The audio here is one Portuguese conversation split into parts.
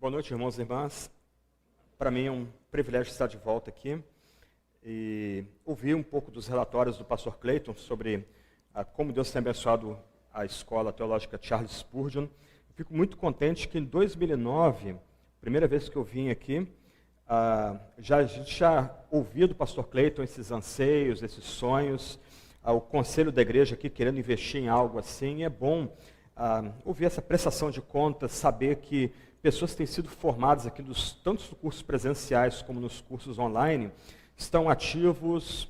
Boa noite, irmãos e irmãs. Para mim é um privilégio estar de volta aqui e ouvir um pouco dos relatórios do pastor Clayton sobre como Deus tem abençoado a escola teológica Charles Spurgeon. Fico muito contente que em 2009, primeira vez que eu vim aqui, a gente já ouvia do pastor Clayton esses anseios, esses sonhos, o conselho da igreja aqui querendo investir em algo assim. É bom ouvir essa prestação de contas, saber que pessoas que têm sido formadas aqui, tanto nos cursos presenciais como nos cursos online, estão ativos,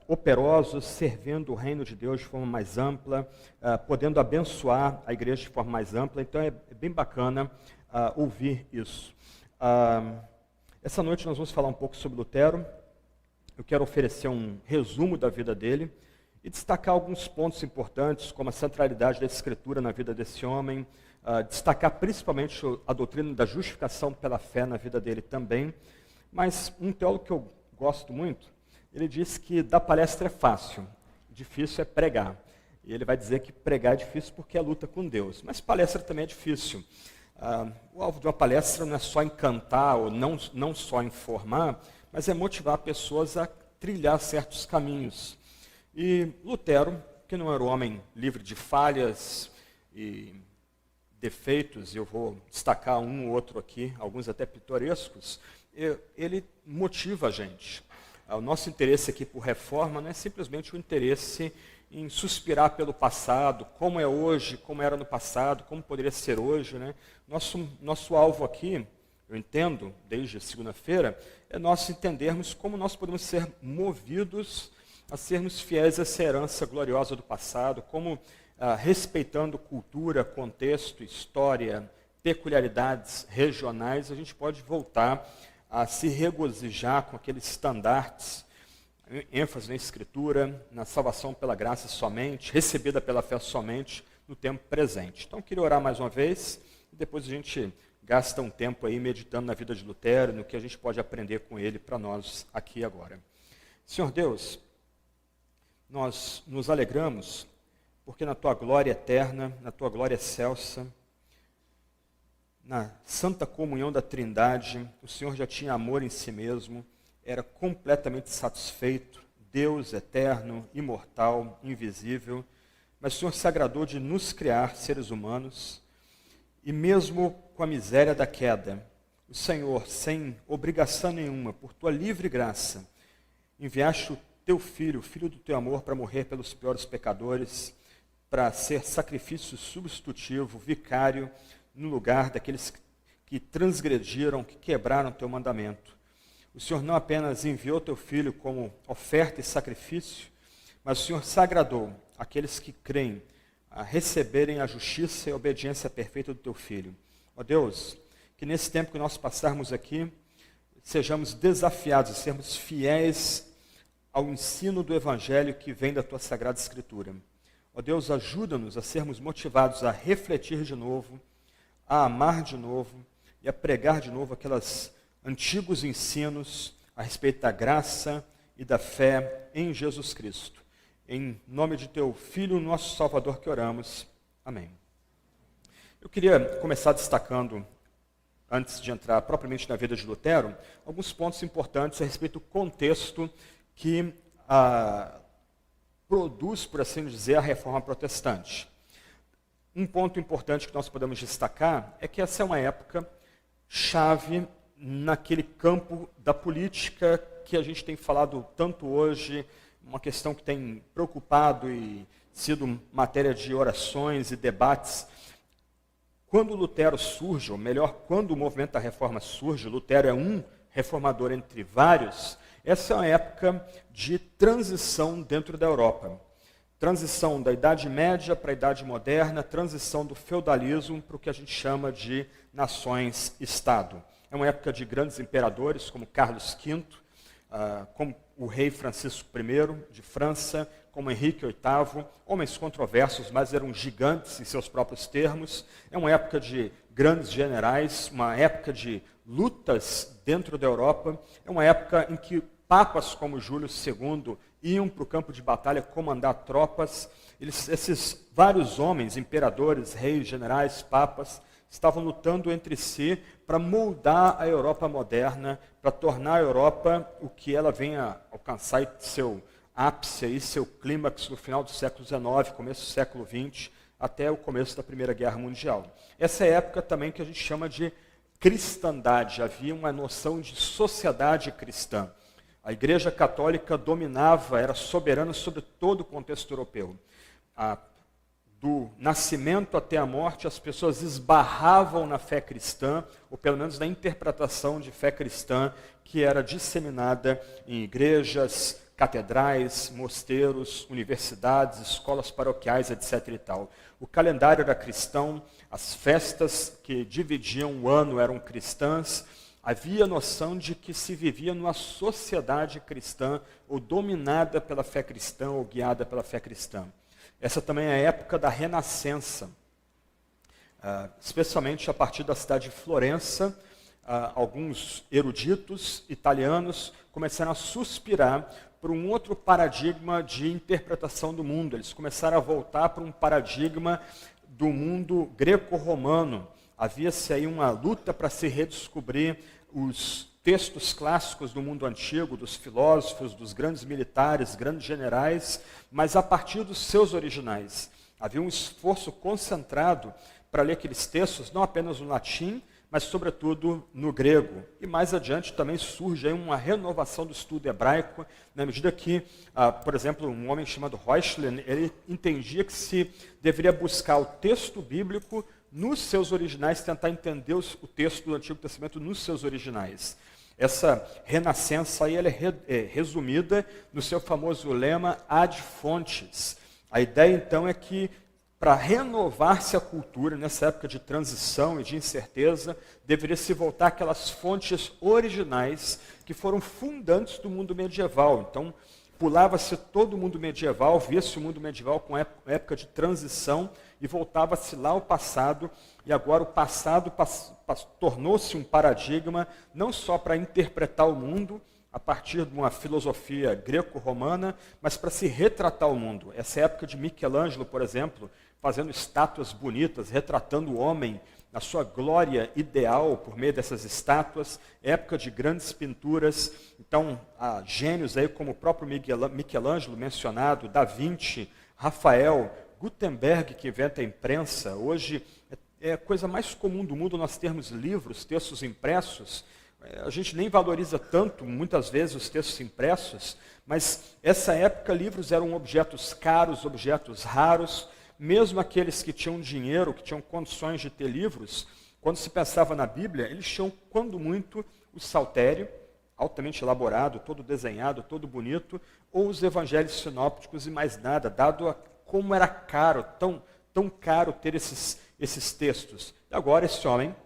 operosos, servindo o reino de Deus de forma mais ampla, podendo abençoar a igreja de forma mais ampla. Então é bem bacana ouvir isso. Essa noite nós vamos falar um pouco sobre Lutero. Eu quero oferecer um resumo da vida dele e destacar alguns pontos importantes, como a centralidade da Escritura na vida desse homem, destacar principalmente a doutrina da justificação pela fé na vida dele também. Mas um teólogo que eu gosto muito, ele diz que dar palestra é fácil, difícil é pregar. E ele vai dizer que pregar é difícil porque é luta com Deus, mas palestra também é difícil. O alvo de uma palestra não é só encantar ou não só informar, mas é motivar pessoas a trilhar certos caminhos. E Lutero, que não era um homem livre de falhas e defeitos, eu vou destacar um ou outro aqui, alguns até pitorescos, ele motiva a gente. O nosso interesse aqui por reforma não é simplesmente o interesse em suspirar pelo passado, como é hoje, como era no passado, como poderia ser hoje, né? Nosso alvo aqui, eu entendo, desde segunda-feira, é nós entendermos como nós podemos ser movidos a sermos fiéis a essa herança gloriosa do passado, como respeitando cultura, contexto, história, peculiaridades regionais, a gente pode voltar a se regozijar com aqueles estandartes, ênfase na Escritura, na salvação pela graça somente, recebida pela fé somente, no tempo presente. Então, eu queria orar mais uma vez, e depois a gente gasta um tempo aí meditando na vida de Lutero, no que a gente pode aprender com ele para nós aqui e agora. Senhor Deus, nós nos alegramos, porque na Tua glória eterna, na Tua glória excelsa, na santa comunhão da Trindade, o Senhor já tinha amor em si mesmo, era completamente satisfeito, Deus eterno, imortal, invisível, mas o Senhor se agradou de nos criar seres humanos, e mesmo com a miséria da queda, o Senhor, sem obrigação nenhuma, por Tua livre graça, enviaste o Teu Filho, o Filho do Teu amor, para morrer pelos piores pecadores, para ser sacrifício substitutivo, vicário, no lugar daqueles que transgrediram, que quebraram Teu mandamento. O Senhor não apenas enviou Teu Filho como oferta e sacrifício, mas o Senhor se agradou àqueles que creem a receberem a justiça e a obediência perfeita do Teu Filho. Ó Deus, que nesse tempo que nós passarmos aqui, sejamos desafiados a sermos fiéis ao ensino do Evangelho que vem da Tua Sagrada Escritura. Ó Deus, ajuda-nos a sermos motivados a refletir de novo, a amar de novo e a pregar de novo aqueles antigos ensinos a respeito da graça e da fé em Jesus Cristo. Em nome de Teu Filho, nosso Salvador, que oramos. Amém. Eu queria começar destacando, antes de entrar propriamente na vida de Lutero, alguns pontos importantes a respeito do contexto que produz, por assim dizer, a reforma protestante. Um ponto importante que nós podemos destacar é que essa é uma época chave naquele campo da política que a gente tem falado tanto hoje, uma questão que tem preocupado e sido matéria de orações e debates. Quando Lutero surge, ou melhor, quando o movimento da reforma surge, Lutero é um reformador entre vários, essa é uma época de transição dentro da Europa. Transição da Idade Média para a Idade Moderna, transição do feudalismo para o que a gente chama de nações-estado. É uma época de grandes imperadores, como Carlos V, como o rei Francisco I de França, como Henrique VIII, homens controversos, mas eram gigantes em seus próprios termos. É uma época de grandes generais, uma época de lutas dentro da Europa, é uma época em que papas como Júlio II iam para o campo de batalha comandar tropas. Esses vários homens, imperadores, reis, generais, papas, estavam lutando entre si para moldar a Europa moderna, para tornar a Europa o que ela venha alcançar seu ápice, aí, seu clímax no final do século XIX, começo do século XX, até o começo da Primeira Guerra Mundial. Essa é a época também que a gente chama de cristandade, havia uma noção de sociedade cristã. A Igreja Católica dominava, era soberana sobre todo o contexto europeu. Do nascimento até a morte, as pessoas esbarravam na fé cristã, ou pelo menos na interpretação de fé cristã, que era disseminada em igrejas, catedrais, mosteiros, universidades, escolas paroquiais, etc. e tal. O calendário era cristão, as festas que dividiam o ano eram cristãs, havia a noção de que se vivia numa sociedade cristã, ou dominada pela fé cristã, ou guiada pela fé cristã. Essa também é a época da Renascença, especialmente a partir da cidade de Florença. Alguns eruditos italianos começaram a suspirar por um outro paradigma de interpretação do mundo. Eles começaram a voltar para um paradigma do mundo greco-romano. Havia-se aí uma luta para se redescobrir os textos clássicos do mundo antigo, dos filósofos, dos grandes militares, grandes generais, mas a partir dos seus originais. Havia um esforço concentrado para ler aqueles textos, não apenas no latim, mas sobretudo no grego. E mais adiante também surge aí uma renovação do estudo hebraico, na medida que, por exemplo, um homem chamado Reuchlin, ele entendia que se deveria buscar o texto bíblico nos seus originais, tentar entender o texto do Antigo Testamento nos seus originais. Essa renascença aí ela é resumida no seu famoso lema ad fontes. A ideia então é que para renovar-se a cultura nessa época de transição e de incerteza, deveria se voltar àquelas fontes originais que foram fundantes do mundo medieval. Então, pulava-se todo o mundo medieval, via-se o mundo medieval com época de transição e voltava-se lá ao passado, e agora o passado tornou-se um paradigma não só para interpretar o mundo a partir de uma filosofia greco-romana, mas para se retratar o mundo. Essa época de Michelangelo, por exemplo, fazendo estátuas bonitas, retratando o homem na sua glória ideal por meio dessas estátuas, época de grandes pinturas. Então, há gênios aí como o próprio Michelangelo mencionado, Da Vinci, Rafael, Gutenberg, que inventa a imprensa. Hoje é a coisa mais comum do mundo nós termos livros, textos impressos. A gente nem valoriza tanto, muitas vezes, os textos impressos, mas essa época livros eram objetos caros, objetos raros. Mesmo aqueles que tinham dinheiro, que tinham condições de ter livros, quando se pensava na Bíblia, eles tinham, quando muito, o saltério, altamente elaborado, todo desenhado, todo bonito, ou os evangelhos sinópticos e mais nada, dado a como era caro, tão caro ter esses textos. E agora esse homem,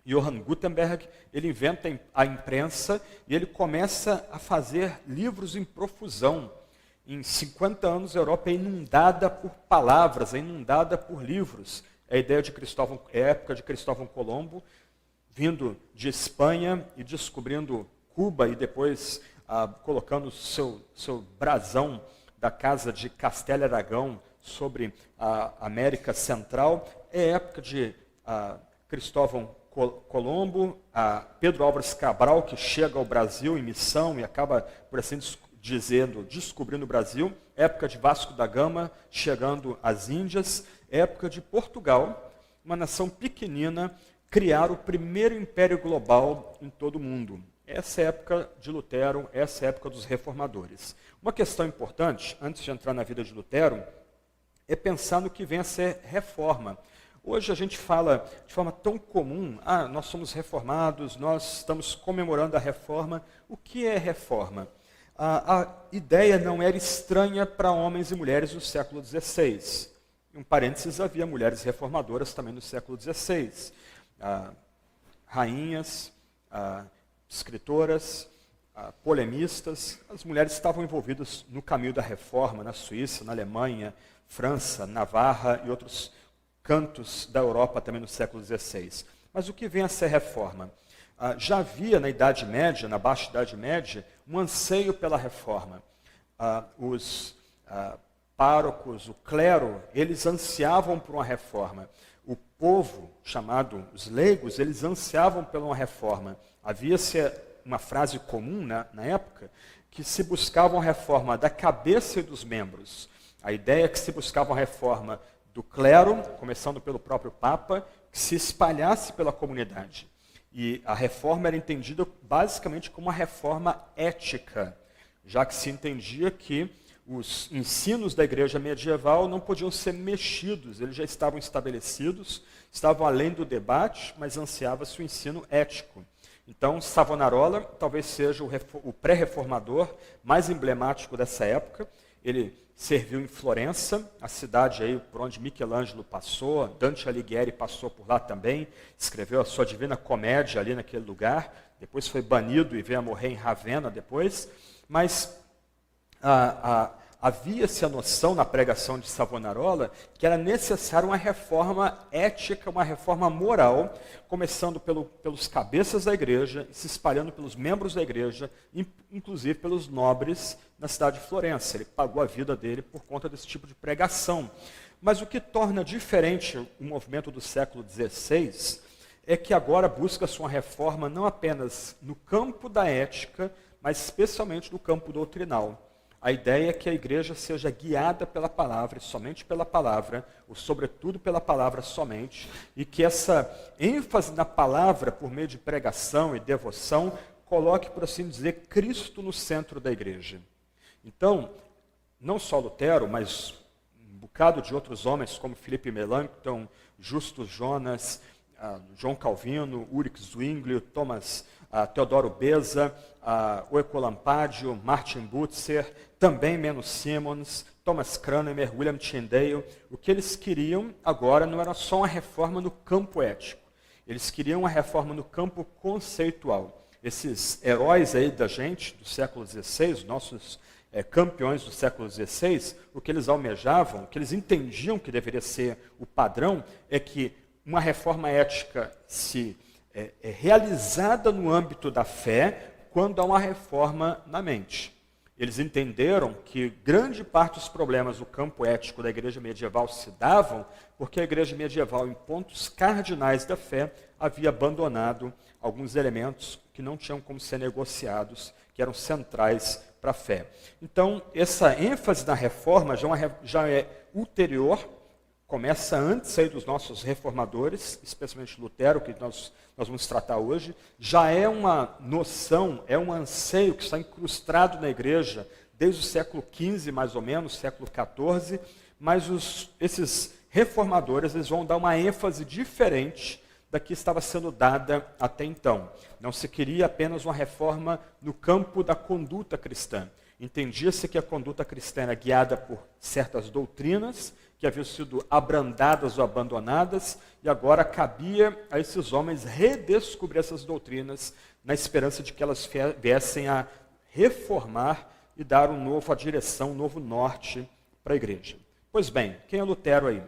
Johann Gutenberg, ele inventa a imprensa e ele começa a fazer livros em profusão. Em 50 anos, a Europa é inundada por palavras, é inundada por livros. É a ideia de é a época de Cristóvão Colombo, vindo de Espanha e descobrindo Cuba e depois colocando seu brasão da casa de Castelo Aragão sobre a América Central. É a época de Cristóvão Colombo, Pedro Álvares Cabral, que chega ao Brasil em missão e acaba, por assim descobrindo o Brasil, época de Vasco da Gama, chegando às Índias, época de Portugal, uma nação pequenina, criar o primeiro império global em todo o mundo. Essa é a época de Lutero, essa é a época dos reformadores. Uma questão importante, antes de entrar na vida de Lutero, é pensar no que vem a ser reforma. Hoje a gente fala de forma tão comum, nós somos reformados, nós estamos comemorando a reforma. O que é reforma? A ideia não era estranha para homens e mulheres do século XVI. Em um parênteses, havia mulheres reformadoras também no século XVI. Rainhas, escritoras, polemistas. As mulheres estavam envolvidas no caminho da reforma, na Suíça, na Alemanha, França, Navarra e outros cantos da Europa também no século XVI. Mas o que vem a ser reforma? Já havia na Idade Média, na Baixa Idade Média, um anseio pela reforma. Os párocos, o clero, eles ansiavam por uma reforma. O povo, chamado os leigos, eles ansiavam por uma reforma. Havia-se uma frase comum na época, que se buscava uma reforma da cabeça e dos membros. A ideia é que se buscava uma reforma do clero, começando pelo próprio Papa, que se espalhasse pela comunidade. E a reforma era entendida basicamente como uma reforma ética, já que se entendia que os ensinos da igreja medieval não podiam ser mexidos, eles já estavam estabelecidos, estavam além do debate, mas ansiava-se o ensino ético. Então, Savonarola talvez seja o pré-reformador mais emblemático dessa época. Ele serviu em Florença, a cidade aí por onde Michelangelo passou, Dante Alighieri passou por lá também, escreveu a sua Divina Comédia ali naquele lugar, depois foi banido e veio a morrer em Ravenna depois, mas havia-se a noção na pregação de Savonarola que era necessária uma reforma ética, uma reforma moral, começando pelos cabeças da igreja e se espalhando pelos membros da igreja, inclusive pelos nobres na cidade de Florença. Ele pagou a vida dele por conta desse tipo de pregação. Mas o que torna diferente o movimento do século XVI é que agora busca-se uma reforma não apenas no campo da ética, mas especialmente no campo doutrinal. A ideia é que a igreja seja guiada pela palavra, e somente pela palavra, ou sobretudo pela palavra somente, e que essa ênfase na palavra, por meio de pregação e devoção, coloque, por assim dizer, Cristo no centro da igreja. Então, não só Lutero, mas um bocado de outros homens, como Felipe Melanchthon, Justus Jonas, João Calvino, Ulrich Zwingli, Teodoro Beza, Oecolampadio, Martin Butzer, também Menno Simons, Thomas Cranmer, William Tyndale. O que eles queriam agora não era só uma reforma no campo ético, eles queriam uma reforma no campo conceitual. Esses heróis aí da gente, do século XVI, os nossos campeões do século XVI, o que eles almejavam, o que eles entendiam que deveria ser o padrão, é que uma reforma ética é realizada no âmbito da fé quando há uma reforma na mente. Eles entenderam que grande parte dos problemas do campo ético da igreja medieval se davam porque a igreja medieval, em pontos cardinais da fé, havia abandonado alguns elementos que não tinham como ser negociados, que eram centrais para a fé. Então, essa ênfase na reforma já é ulterior, começa antes aí dos nossos reformadores, especialmente Lutero, que nós vamos tratar hoje, já é uma noção, é um anseio que está incrustado na igreja desde o século XV, mais ou menos, século XIV, mas esses reformadores eles vão dar uma ênfase diferente da que estava sendo dada até então. Não se queria apenas uma reforma no campo da conduta cristã. Entendia-se que a conduta cristã era guiada por certas doutrinas que haviam sido abrandadas ou abandonadas, e agora cabia a esses homens redescobrir essas doutrinas na esperança de que elas viessem a reformar e dar uma nova direção, um novo norte para a igreja. Pois bem, quem é Lutero aí?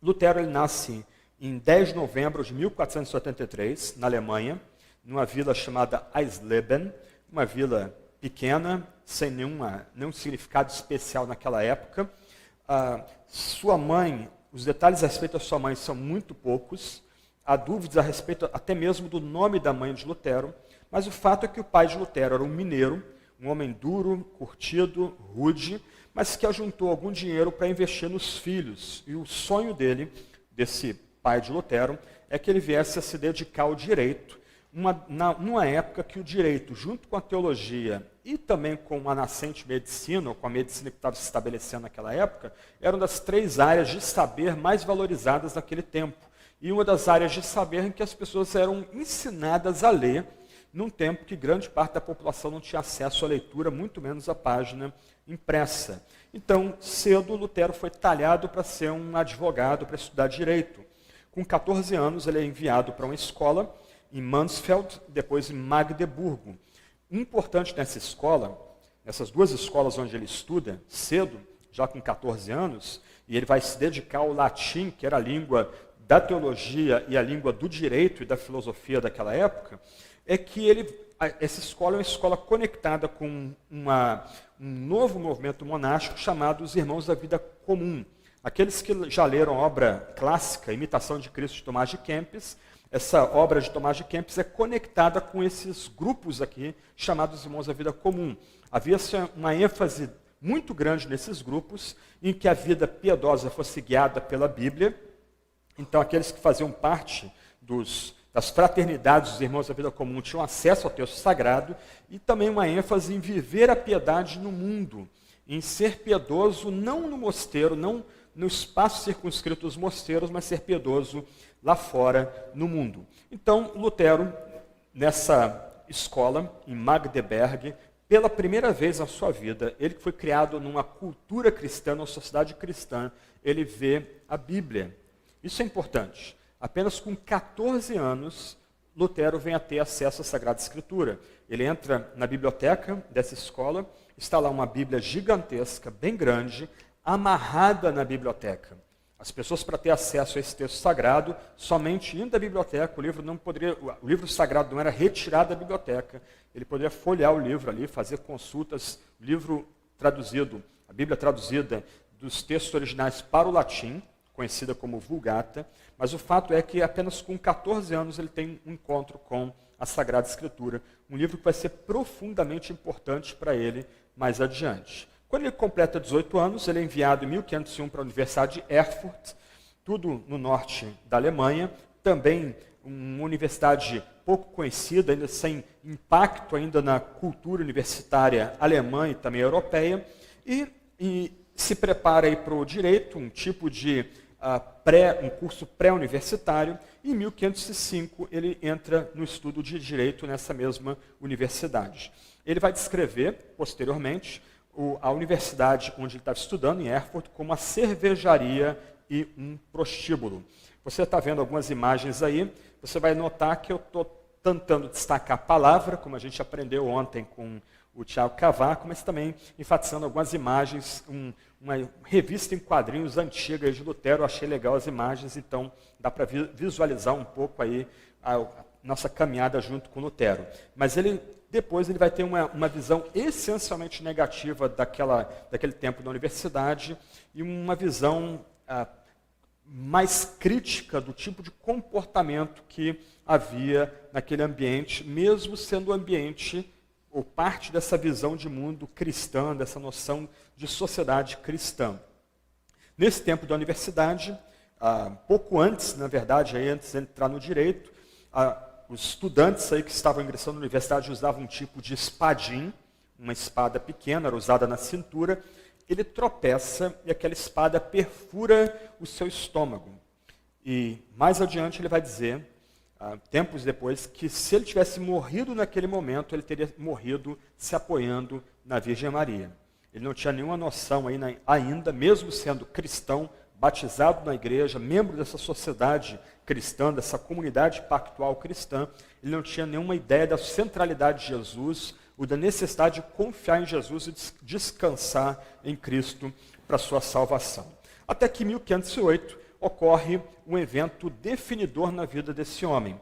Lutero ele nasce em 10 de novembro de 1483, na Alemanha, numa vila chamada Eisleben, uma vila pequena, sem nenhum significado especial naquela época. Sua mãe, os detalhes a respeito da sua mãe são muito poucos, há dúvidas a respeito até mesmo do nome da mãe de Lutero, mas o fato é que o pai de Lutero era um mineiro, um homem duro, curtido, rude, mas que ajuntou algum dinheiro para investir nos filhos. E o sonho dele, desse pai de Lutero, é que ele viesse a se dedicar ao direito, numa época que o direito, junto com a teologia e também com a nascente medicina, ou com a medicina que estava se estabelecendo naquela época, eram das 3 áreas de saber mais valorizadas naquele tempo. E uma das áreas de saber em que as pessoas eram ensinadas a ler, num tempo que grande parte da população não tinha acesso à leitura, muito menos à página impressa. Então, cedo, Lutero foi talhado para ser um advogado, para estudar direito. Com 14 anos, ele é enviado para uma escola em Mansfeld, depois em Magdeburgo. Importante nessa escola, nessas 2 escolas onde ele estuda, cedo, já com 14 anos, e ele vai se dedicar ao latim, que era a língua da teologia e a língua do direito e da filosofia daquela época, é que essa escola é uma escola conectada com um novo movimento monástico chamado os Irmãos da Vida Comum. Aqueles que já leram a obra clássica, Imitação de Cristo, de Tomás de Kempis, essa obra de Tomás de Kempis é conectada com esses grupos aqui, chamados Irmãos da Vida Comum. Havia uma ênfase muito grande nesses grupos, em que a vida piedosa fosse guiada pela Bíblia. Então, aqueles que faziam parte das fraternidades dos Irmãos da Vida Comum tinham acesso ao texto sagrado, e também uma ênfase em viver a piedade no mundo, em ser piedoso não no mosteiro, não no espaço circunscrito dos mosteiros, mas ser piedoso lá fora, no mundo. Então, Lutero, nessa escola, em Magdeburg, pela primeira vez na sua vida, ele que foi criado numa cultura cristã, numa sociedade cristã, ele vê a Bíblia. Isso é importante. Apenas com 14 anos, Lutero vem a ter acesso à Sagrada Escritura. Ele entra na biblioteca dessa escola, está lá uma Bíblia gigantesca, bem grande, amarrada na biblioteca. As pessoas, para ter acesso a esse texto sagrado, somente indo à biblioteca, o livro sagrado não era retirado da biblioteca. Ele poderia folhear o livro ali, fazer consultas, livro traduzido, a Bíblia traduzida dos textos originais para o latim, conhecida como Vulgata, mas o fato é que apenas com 14 anos ele tem um encontro com a Sagrada Escritura, um livro que vai ser profundamente importante para ele mais adiante. Quando ele completa 18 anos, ele é enviado em 1501 para a Universidade de Erfurt, tudo no norte da Alemanha, também uma universidade pouco conhecida, ainda sem impacto ainda na cultura universitária alemã e também europeia, e se prepara aí para o direito, um tipo de um curso pré-universitário, e em 1505 ele entra no estudo de direito nessa mesma universidade. Ele vai descrever, posteriormente, a universidade onde ele estava estudando, em Erfurt, como uma cervejaria e um prostíbulo. Você está vendo algumas imagens aí, você vai notar que eu estou tentando destacar a palavra, como a gente aprendeu ontem com o Tiago Cavaco, mas também enfatizando algumas imagens, uma revista em quadrinhos antiga de Lutero. Eu achei legal as imagens, então dá para visualizar um pouco aí a nossa caminhada junto com Lutero. Mas depois ele vai ter uma visão essencialmente negativa daquele tempo da universidade e uma visão mais crítica do tipo de comportamento que havia naquele ambiente, mesmo sendo o ambiente ou parte dessa visão de mundo cristã, dessa noção de sociedade cristã. Nesse tempo da universidade, pouco antes, na verdade, antes de entrar no direito, os estudantes aí que estavam ingressando na universidade usavam um tipo de espadim, uma espada pequena, era usada na cintura. Ele tropeça e aquela espada perfura o seu estômago. E mais adiante ele vai dizer, tempos depois, que se ele tivesse morrido naquele momento, ele teria morrido se apoiando na Virgem Maria. Ele não tinha nenhuma noção ainda, mesmo sendo cristão, batizado na igreja, membro dessa sociedade cristã, dessa comunidade pactual cristã, ele não tinha nenhuma ideia da centralidade de Jesus, ou da necessidade de confiar em Jesus e descansar em Cristo para a sua salvação. Até que em 1508 ocorre um evento definidor na vida desse homem.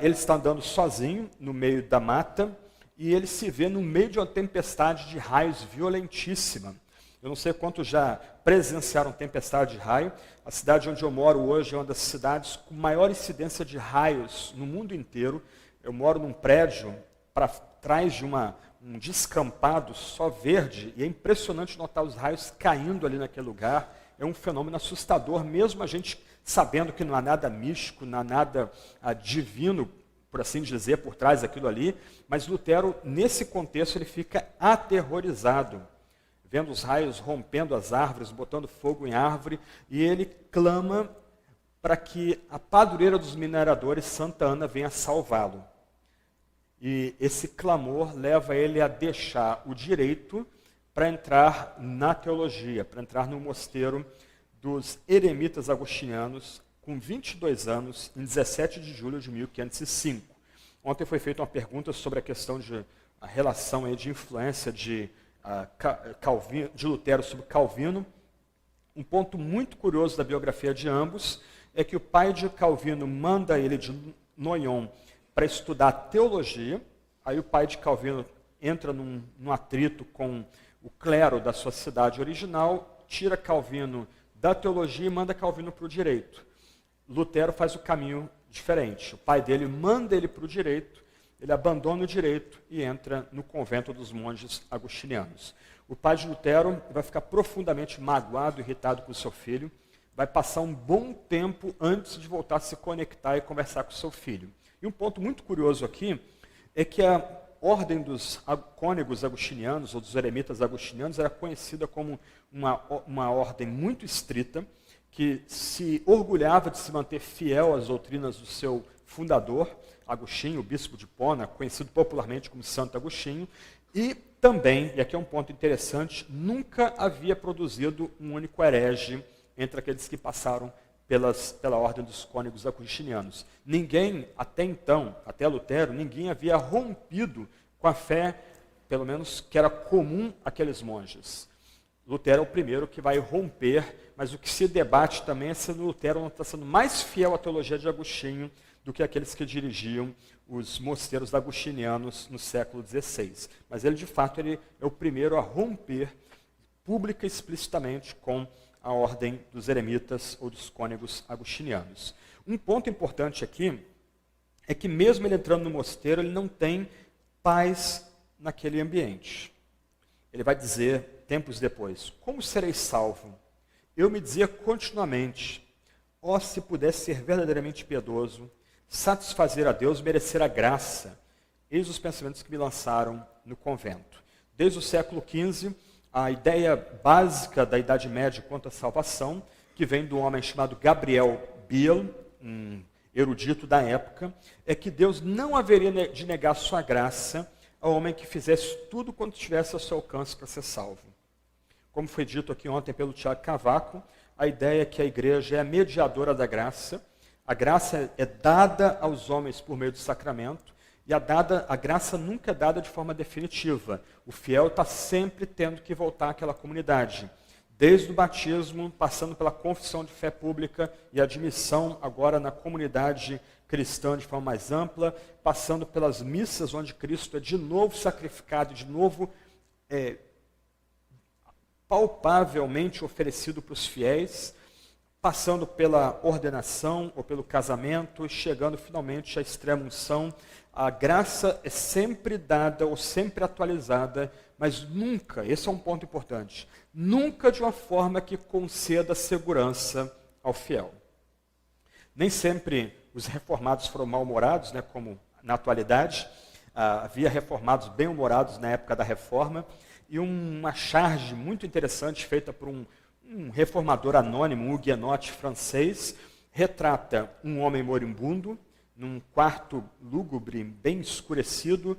Ele está andando sozinho no meio da mata e ele se vê no meio de uma tempestade de raios violentíssima. Eu não sei quantos já presenciaram tempestade de raio. A cidade onde eu moro hoje é uma das cidades com maior incidência de raios no mundo inteiro. Eu moro num prédio para trás de um descampado só verde, e é impressionante notar os raios caindo ali naquele lugar. É um fenômeno assustador, mesmo a gente sabendo que não há nada místico, não há nada divino, por assim dizer, por trás daquilo ali. Mas Lutero, nesse contexto, ele fica aterrorizado, vendo os raios rompendo as árvores, botando fogo em árvore, e ele clama para que a padroeira dos mineradores, Santa Ana, venha salvá-lo. E esse clamor leva ele a deixar o direito para entrar na teologia, para entrar no mosteiro dos eremitas agostinianos, com 22 anos, em 17 de julho de 1505. Ontem foi feita uma pergunta sobre a questão de a relação aí de influência de Lutero sobre Calvino. Um ponto muito curioso da biografia de ambos é que o pai de Calvino manda ele de Noyon para estudar teologia. Aí o pai de Calvino entra num atrito com o clero da sua cidade original, tira Calvino da teologia e manda Calvino para o direito. Lutero faz o caminho diferente. O pai dele manda ele para o direito, ele abandona o direito e entra no convento dos monges agostinianos. O pai de Lutero vai ficar profundamente magoado, irritado com o seu filho, vai passar um bom tempo antes de voltar a se conectar e conversar com o seu filho. E um ponto muito curioso aqui é que a ordem dos cônegos agostinianos, ou dos eremitas agostinianos, era conhecida como uma ordem muito estrita, que se orgulhava de se manter fiel às doutrinas do seu fundador, Agostinho, o bispo de Hipona, conhecido popularmente como Santo Agostinho, e também, e aqui é um ponto interessante, nunca havia produzido um único herege entre aqueles que passaram pela ordem dos cônegos agostinianos. Ninguém, até então, até Lutero, ninguém havia rompido com a fé, pelo menos que era comum àqueles monges. Lutero é o primeiro que vai romper, mas o que se debate também é se Lutero não está sendo mais fiel à teologia de Agostinho do que aqueles que dirigiam os mosteiros agostinianos no século XVI. Mas ele, de fato, ele é o primeiro a romper pública e explicitamente com a ordem dos eremitas ou dos cônegos agostinianos. Um ponto importante aqui é que mesmo ele entrando no mosteiro, ele não tem paz naquele ambiente. Ele vai dizer, tempos depois, como serei salvo? Eu me dizia continuamente, ó, se pudesse ser verdadeiramente piedoso, satisfazer a Deus, merecer a graça. Eis os pensamentos que me lançaram no convento. Desde o século XV, a ideia básica da Idade Média quanto à salvação, que vem de um homem chamado Gabriel Biel, um erudito da época, é que Deus não haveria de negar sua graça ao homem que fizesse tudo quanto tivesse ao seu alcance para ser salvo. Como foi dito aqui ontem pelo Tiago Cavaco, a ideia é que a igreja é a mediadora da graça. A graça é dada aos homens por meio do sacramento, e a graça nunca é dada de forma definitiva. O fiel está sempre tendo que voltar àquela comunidade. Desde o batismo, passando pela confissão de fé pública e admissão agora na comunidade cristã de forma mais ampla, passando pelas missas onde Cristo é de novo sacrificado, de novo palpavelmente oferecido para os fiéis, passando pela ordenação ou pelo casamento, chegando finalmente à extrema unção. A graça é sempre dada ou sempre atualizada, mas nunca, esse é um ponto importante, nunca de uma forma que conceda segurança ao fiel. Nem sempre os reformados foram mal-humorados, né, como na atualidade. Havia reformados bem-humorados na época da Reforma, e uma charge muito interessante feita por um reformador anônimo, um huguenote francês, retrata um homem moribundo, num quarto lúgubre, bem escurecido,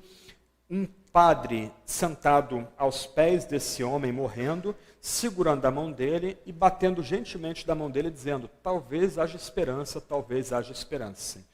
um padre sentado aos pés desse homem morrendo, segurando a mão dele e batendo gentilmente da mão dele, dizendo, talvez haja esperança, talvez haja esperança.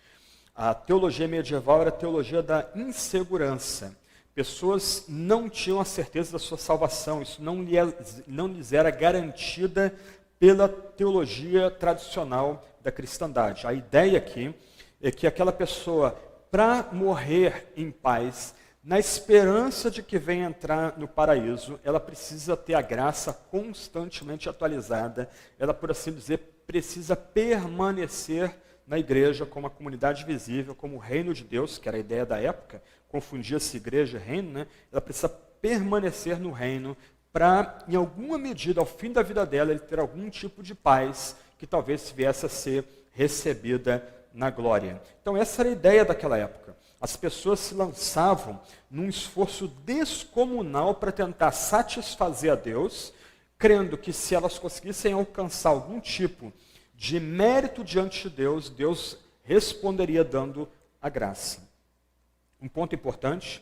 A teologia medieval era a teologia da insegurança. Pessoas não tinham a certeza da sua salvação, isso não lhes era garantida pela teologia tradicional da cristandade. A ideia aqui é que aquela pessoa, para morrer em paz, na esperança de que venha entrar no paraíso, ela precisa ter a graça constantemente atualizada, ela, por assim dizer, precisa permanecer na igreja como a comunidade visível, como o reino de Deus, que era a ideia da época, confundia-se igreja e reino, né? Ela precisa permanecer no reino para, em alguma medida, ao fim da vida dela, ele ter algum tipo de paz que talvez viesse a ser recebida na glória. Então essa era a ideia daquela época. As pessoas se lançavam num esforço descomunal para tentar satisfazer a Deus, crendo que se elas conseguissem alcançar algum tipo de mérito diante de Deus, Deus responderia dando a graça. Um ponto importante,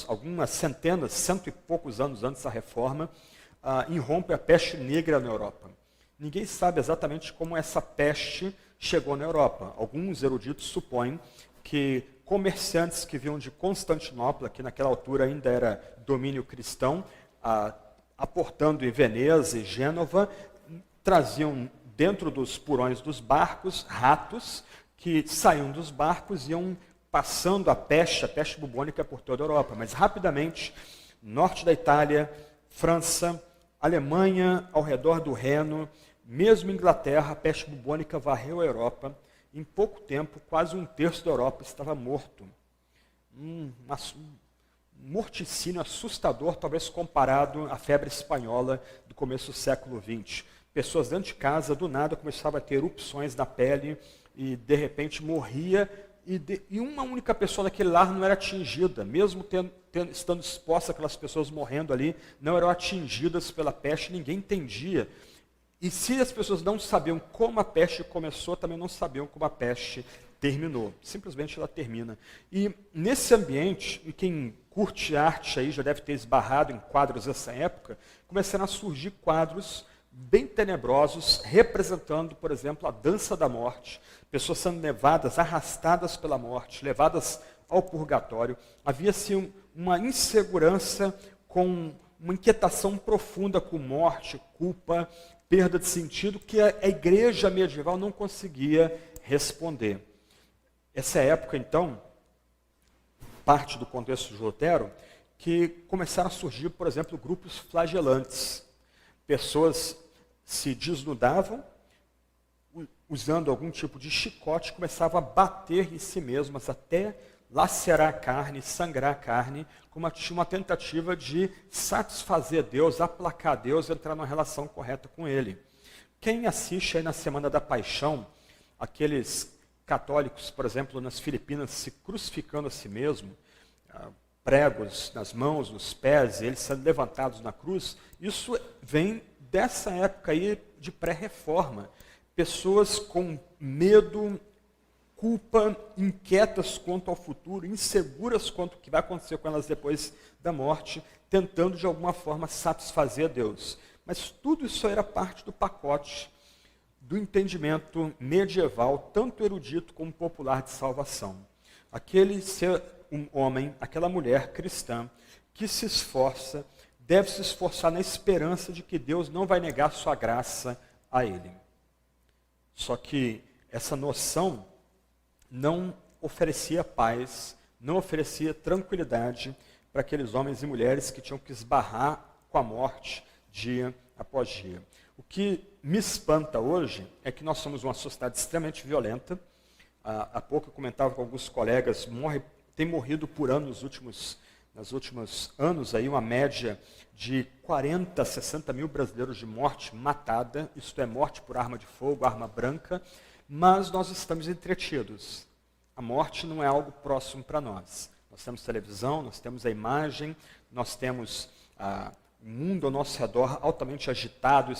algumas centenas, cento e poucos anos antes da Reforma, irrompe a peste negra na Europa. Ninguém sabe exatamente como essa peste chegou na Europa. Alguns eruditos supõem que comerciantes que vinham de Constantinopla, que naquela altura ainda era domínio cristão, aportando em Veneza e Gênova, traziam dentro dos porões dos barcos ratos que saíam dos barcos e iam passando a peste bubônica por toda a Europa. Mas rapidamente, norte da Itália, França, Alemanha, ao redor do Reno, Mesmo em Inglaterra, a peste bubônica varreu a Europa. Em pouco tempo, quase um terço da Europa estava morto. Um morticínio assustador, talvez comparado à febre espanhola do começo do século XX. Pessoas dentro de casa, do nada, começavam a ter erupções na pele e, de repente, morria. E uma única pessoa naquele lar não era atingida, mesmo estando exposta aquelas pessoas morrendo ali, não eram atingidas pela peste, ninguém entendia. E se as pessoas não sabiam como a peste começou, também não sabiam como a peste terminou. Simplesmente ela termina. E nesse ambiente, e quem curte arte aí já deve ter esbarrado em quadros dessa época, começaram a surgir quadros bem tenebrosos, representando, por exemplo, a dança da morte, pessoas sendo levadas, arrastadas pela morte, levadas ao purgatório. Havia-se uma insegurança com uma inquietação profunda com morte, culpa, perda de sentido, que a igreja medieval não conseguia responder. Essa época, então, parte do contexto de Lutero, que começaram a surgir, por exemplo, grupos flagelantes. Pessoas se desnudavam, usando algum tipo de chicote, começavam a bater em si mesmas até lacerar a carne, sangrar a carne, como uma tentativa de satisfazer Deus, aplacar Deus, entrar numa relação correta com Ele. Quem assiste aí na Semana da Paixão, aqueles católicos, por exemplo, nas Filipinas, se crucificando a si mesmo, pregos nas mãos, nos pés, eles sendo levantados na cruz, isso vem dessa época aí de pré-reforma. Pessoas com medo, culpa, inquietas quanto ao futuro, inseguras quanto ao que vai acontecer com elas depois da morte, tentando de alguma forma satisfazer a Deus. Mas tudo isso era parte do pacote do entendimento medieval, tanto erudito como popular de salvação. Aquele ser um homem, aquela mulher cristã que se esforça, deve se esforçar na esperança de que Deus não vai negar sua graça a ele. Só que essa noção não oferecia paz, não oferecia tranquilidade para aqueles homens e mulheres que tinham que esbarrar com a morte dia após dia. O que me espanta hoje é que nós somos uma sociedade extremamente violenta. Há pouco eu comentava com alguns colegas, tem morrido por ano nos últimos anos, aí, uma média de 40 a 60 mil brasileiros de morte matada, isto é, morte por arma de fogo, arma branca, mas nós estamos entretidos. A morte não é algo próximo para nós. Nós temos televisão, nós temos a imagem, nós temos o mundo ao nosso redor altamente agitado e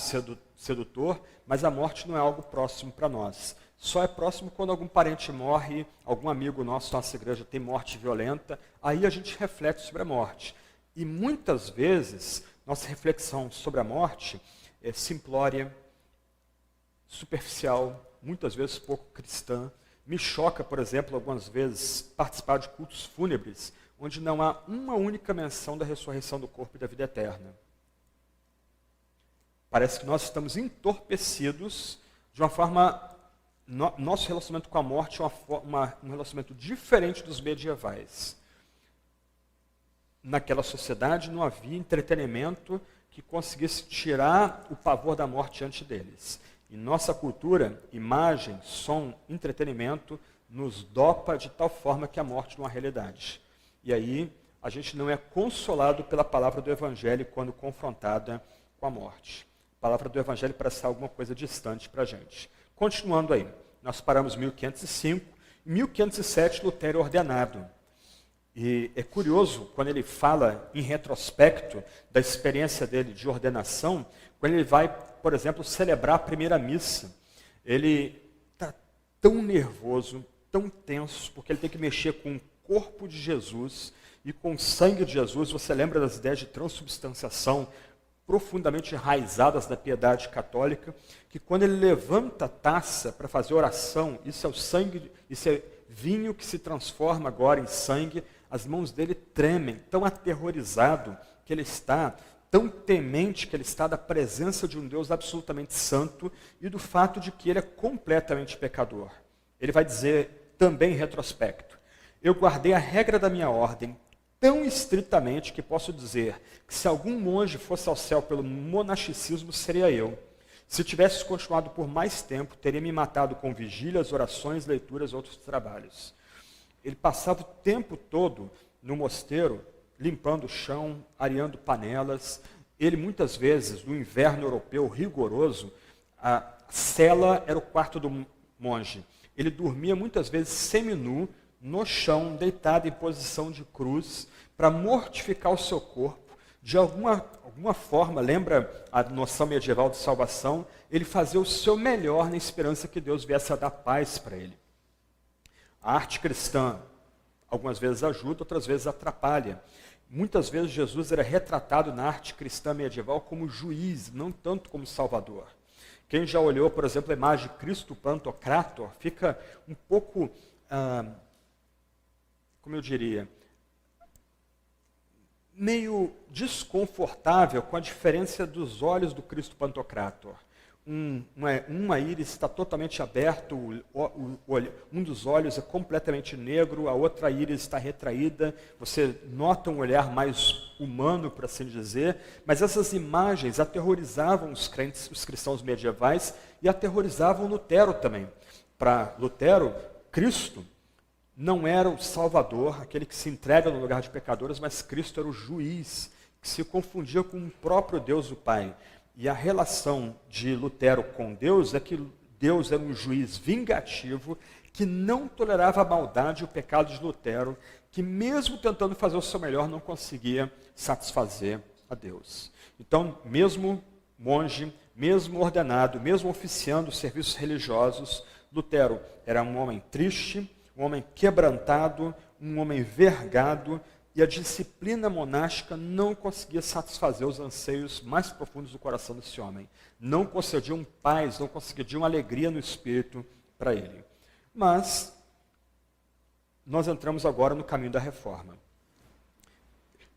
sedutor, mas a morte não é algo próximo para nós. Só é próximo quando algum parente morre, algum amigo nosso, nossa igreja tem morte violenta, aí a gente reflete sobre a morte. E muitas vezes, nossa reflexão sobre a morte é simplória, superficial, muitas vezes pouco cristã. Me choca, por exemplo, algumas vezes participar de cultos fúnebres, onde não há uma única menção da ressurreição do corpo e da vida eterna. Parece que nós estamos entorpecidos de uma forma. Nosso relacionamento com a morte é um relacionamento diferente dos medievais. Naquela sociedade não havia entretenimento que conseguisse tirar o pavor da morte diante deles. Em nossa cultura, imagem, som, entretenimento nos dopa de tal forma que a morte não é uma realidade. E aí a gente não é consolado pela palavra do Evangelho quando confrontada com a morte. A palavra do Evangelho parece ser alguma coisa distante para a gente. Continuando aí, nós paramos em 1505, em 1507 Lutero é ordenado. E é curioso, quando ele fala em retrospecto da experiência dele de ordenação, quando ele vai, por exemplo, celebrar a primeira missa, ele está tão nervoso, tão tenso, porque ele tem que mexer com o corpo de Jesus e com o sangue de Jesus. Você lembra das ideias de transubstanciação, profundamente enraizadas na piedade católica, que quando ele levanta a taça para fazer oração, isso é o sangue, isso é vinho que se transforma agora em sangue, as mãos dele tremem, tão aterrorizado que ele está, tão temente que ele está da presença de um Deus absolutamente santo e do fato de que ele é completamente pecador. Ele vai dizer também em retrospecto: eu guardei a regra da minha ordem tão estritamente que posso dizer que se algum monge fosse ao céu pelo monasticismo, seria eu. Se tivesse continuado por mais tempo, teria me matado com vigílias, orações, leituras e outros trabalhos. Ele passava o tempo todo no mosteiro, limpando o chão, areando panelas. Ele, muitas vezes, no inverno europeu rigoroso, a cela era o quarto do monge. Ele dormia, muitas vezes, seminu, no chão, deitado em posição de cruz, para mortificar o seu corpo. De alguma forma, lembra a noção medieval de salvação? Ele fazia o seu melhor na esperança que Deus viesse a dar paz para ele. A arte cristã, algumas vezes ajuda, outras vezes atrapalha. Muitas vezes Jesus era retratado na arte cristã medieval como juiz, não tanto como salvador. Quem já olhou, por exemplo, a imagem de Cristo Pantocrator, fica um pouco, como eu diria, meio desconfortável com a diferença dos olhos do Cristo Pantocrator. Uma íris está totalmente aberto, um dos olhos é completamente negro, a outra íris está retraída, você nota um olhar mais humano, por assim dizer, mas essas imagens aterrorizavam os cristãos medievais e aterrorizavam Lutero também. Para Lutero, Cristo não era o Salvador, aquele que se entrega no lugar de pecadores, mas Cristo era o juiz, que se confundia com o próprio Deus, o Pai. E a relação de Lutero com Deus é que Deus era um juiz vingativo que não tolerava a maldade e o pecado de Lutero, que mesmo tentando fazer o seu melhor, não conseguia satisfazer a Deus. Então, mesmo monge, mesmo ordenado, mesmo oficiando serviços religiosos, Lutero era um homem triste, um homem quebrantado, um homem vergado, e a disciplina monástica não conseguia satisfazer os anseios mais profundos do coração desse homem. Não concediam paz, não concediam alegria no espírito para ele. Mas nós entramos agora no caminho da reforma.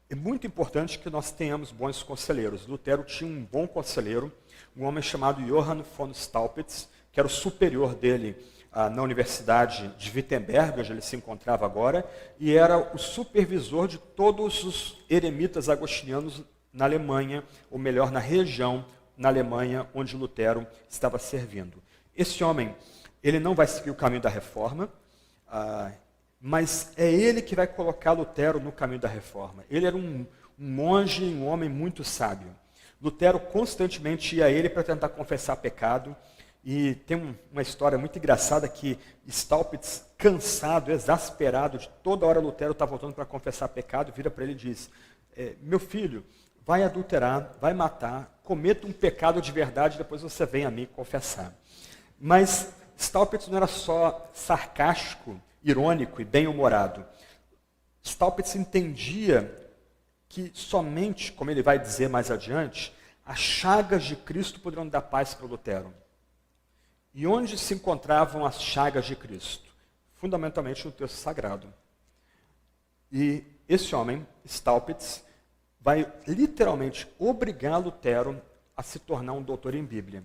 É muito importante que nós tenhamos bons conselheiros. Lutero tinha um bom conselheiro, um homem chamado Johann von Staupitz, que era o superior dele na Universidade de Wittenberg, onde ele se encontrava agora, e era o supervisor de todos os eremitas agostinianos na Alemanha, ou melhor, na região na Alemanha onde Lutero estava servindo. Esse homem, ele não vai seguir o caminho da reforma, mas é ele que vai colocar Lutero no caminho da reforma. Ele era um monge, um homem muito sábio. Lutero constantemente ia a ele para tentar confessar pecado. E tem uma história muito engraçada que Staupitz, cansado, exasperado, de toda hora Lutero está voltando para confessar pecado, vira para ele e diz, meu filho, vai adulterar, vai matar, cometa um pecado de verdade, depois você vem a mim confessar. Mas Staupitz não era só sarcástico, irônico e bem-humorado. Staupitz entendia que somente, como ele vai dizer mais adiante, as chagas de Cristo poderão dar paz para Lutero. E onde se encontravam as chagas de Cristo? Fundamentalmente no texto sagrado. E esse homem, Staupitz, vai literalmente obrigar Lutero a se tornar um doutor em Bíblia.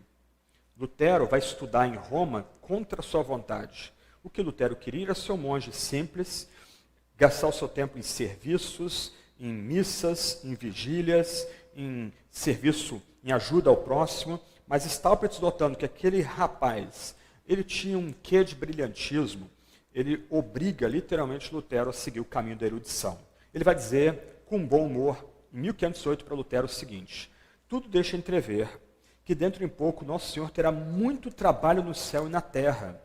Lutero vai estudar em Roma contra a sua vontade. O que Lutero queria era ser um monge simples, gastar o seu tempo em serviços, em missas, em vigílias, em serviço, em ajuda ao próximo. Mas Staupitz, notando que aquele rapaz, ele tinha um quê de brilhantismo, ele obriga literalmente Lutero a seguir o caminho da erudição. Ele vai dizer, com bom humor, em 1508 para Lutero o seguinte, tudo deixa entrever que dentro em pouco Nosso Senhor terá muito trabalho no céu e na terra.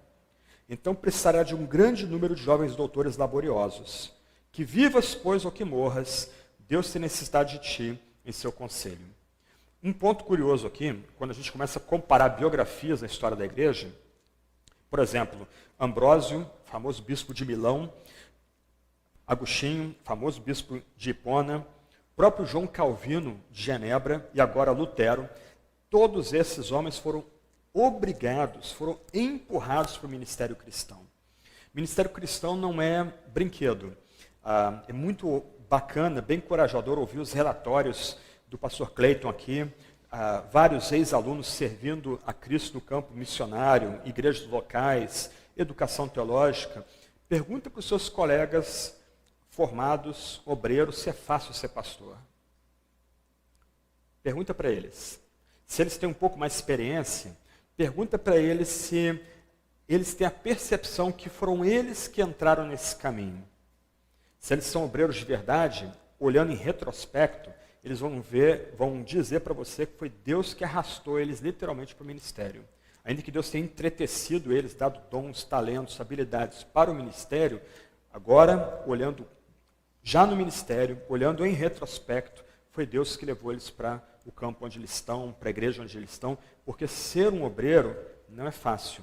Então precisará de um grande número de jovens doutores laboriosos. Que vivas, pois, ou que morras, Deus tem necessidade de ti em seu conselho. Um ponto curioso aqui, quando a gente começa a comparar biografias na história da igreja, por exemplo, Ambrósio, famoso bispo de Milão, Agostinho, famoso bispo de Hipona, próprio João Calvino de Genebra e agora Lutero, todos esses homens foram obrigados, foram empurrados para o ministério cristão. O ministério cristão não é brinquedo. É muito bacana, bem encorajador ouvir os relatórios do pastor Clayton aqui, vários ex-alunos servindo a Cristo no campo missionário, igrejas locais, educação teológica. Pergunta para os seus colegas formados, obreiros, se é fácil ser pastor. Pergunta para eles. se eles têm um pouco mais de experiência, pergunta para eles se eles têm a percepção que foram eles que entraram nesse caminho. Se eles são obreiros de verdade, olhando em retrospecto, eles vão dizer para você que foi Deus que arrastou eles literalmente para o ministério. Ainda que Deus tenha entretecido eles, dado dons, talentos, habilidades para o ministério, agora, olhando já no ministério, olhando em retrospecto, foi Deus que levou eles para o campo onde eles estão, para a igreja onde eles estão, porque ser um obreiro não é fácil.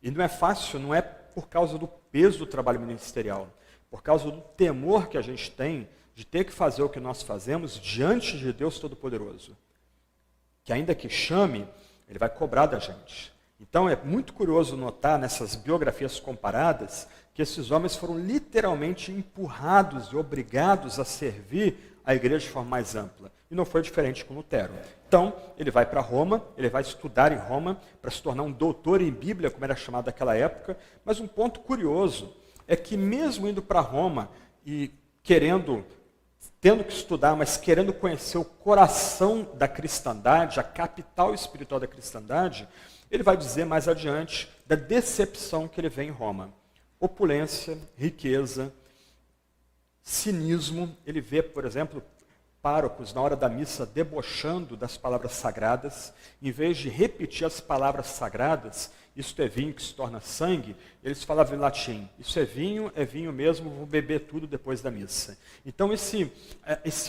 E não é fácil, não é por causa do peso do trabalho ministerial, por causa do temor que a gente tem de ter que fazer o que nós fazemos diante de Deus Todo-Poderoso, que ainda que chame, Ele vai cobrar da gente. Então é muito curioso notar nessas biografias comparadas que esses homens foram literalmente empurrados e obrigados a servir a igreja de forma mais ampla. E não foi diferente com Lutero. Então, ele vai para Roma, ele vai estudar em Roma para se tornar um doutor em Bíblia, como era chamado naquela época. Mas um ponto curioso é que mesmo indo para Roma e tendo que estudar, mas querendo conhecer o coração da cristandade, a capital espiritual da cristandade, ele vai dizer mais adiante da decepção que ele vê em Roma. Opulência, riqueza, cinismo. Ele vê, por exemplo, párocos na hora da missa debochando das palavras sagradas. Em vez de repetir as palavras sagradas, isto é vinho que se torna sangue, eles falavam em latim, isso é vinho mesmo, vou beber tudo depois da missa. Então esse